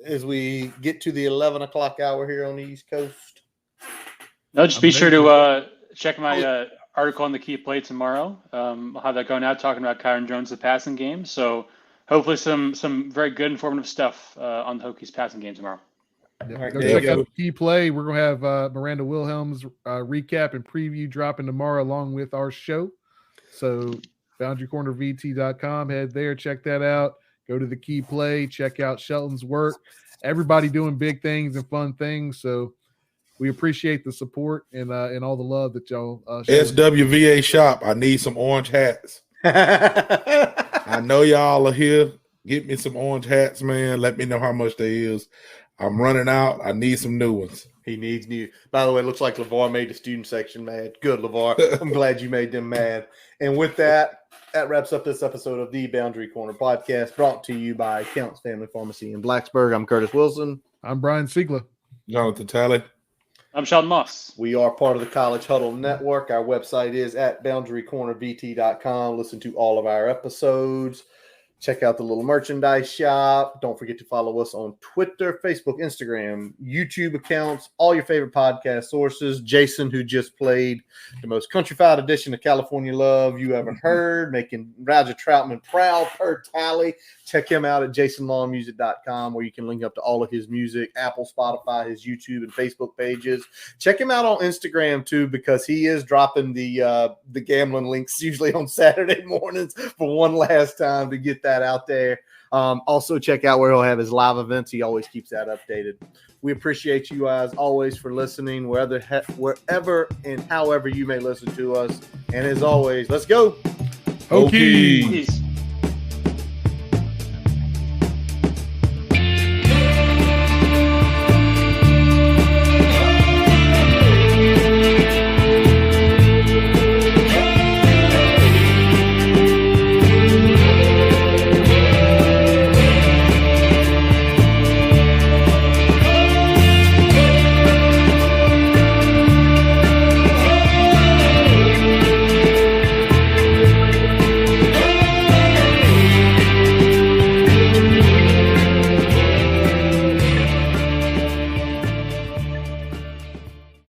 as we get to the 11 o'clock hour here on the East Coast? No, just be sure to check my article on the key play tomorrow. I'll have that going out talking about Kyron Jones, the passing game. So hopefully some very good informative stuff on the Hokies passing game tomorrow. Go check out the key play. We're going to have Miranda Wilhelm's recap and preview dropping tomorrow along with our show. So boundarycornervt.com. Head there, check that out. Go to the key play, check out Shelton's work. Everybody doing big things and fun things. So we appreciate the support and all the love that y'all show. SWVA shop. I need some orange hats. I know y'all are here. Get me some orange hats, man. Let me know how much they is. I'm running out. I need some new ones. He needs new. By the way, it looks like LeVar made the student section mad. Good, LeVar. I'm glad you made them mad. And with that wraps up this episode of the Boundary Corner podcast, brought to you by Counts Family Pharmacy in Blacksburg. I'm Curtis Wilson. I'm Brian Siegler. Jonathan Talley. I'm Sheldon Moss. We are part of the College Huddle Network. Our website is at boundarycornervt.com. Listen to all of our episodes. Check out the little merchandise shop. Don't forget to follow us on Twitter, Facebook, Instagram, YouTube accounts, all your favorite podcast sources. Jason, who just played the most countrified edition of California Love you ever heard, making Roger Troutman proud per tally. Check him out at jasonlongmusic.com, where you can link up to all of his music, Apple, Spotify, his YouTube and Facebook pages. Check him out on Instagram too, because he is dropping the gambling links usually on Saturday mornings for one last time to get that out there. Also check out where he'll have his live events. He always keeps that updated. We appreciate you guys always for listening, wherever and however you may listen to us. And as always, let's go. Hokies.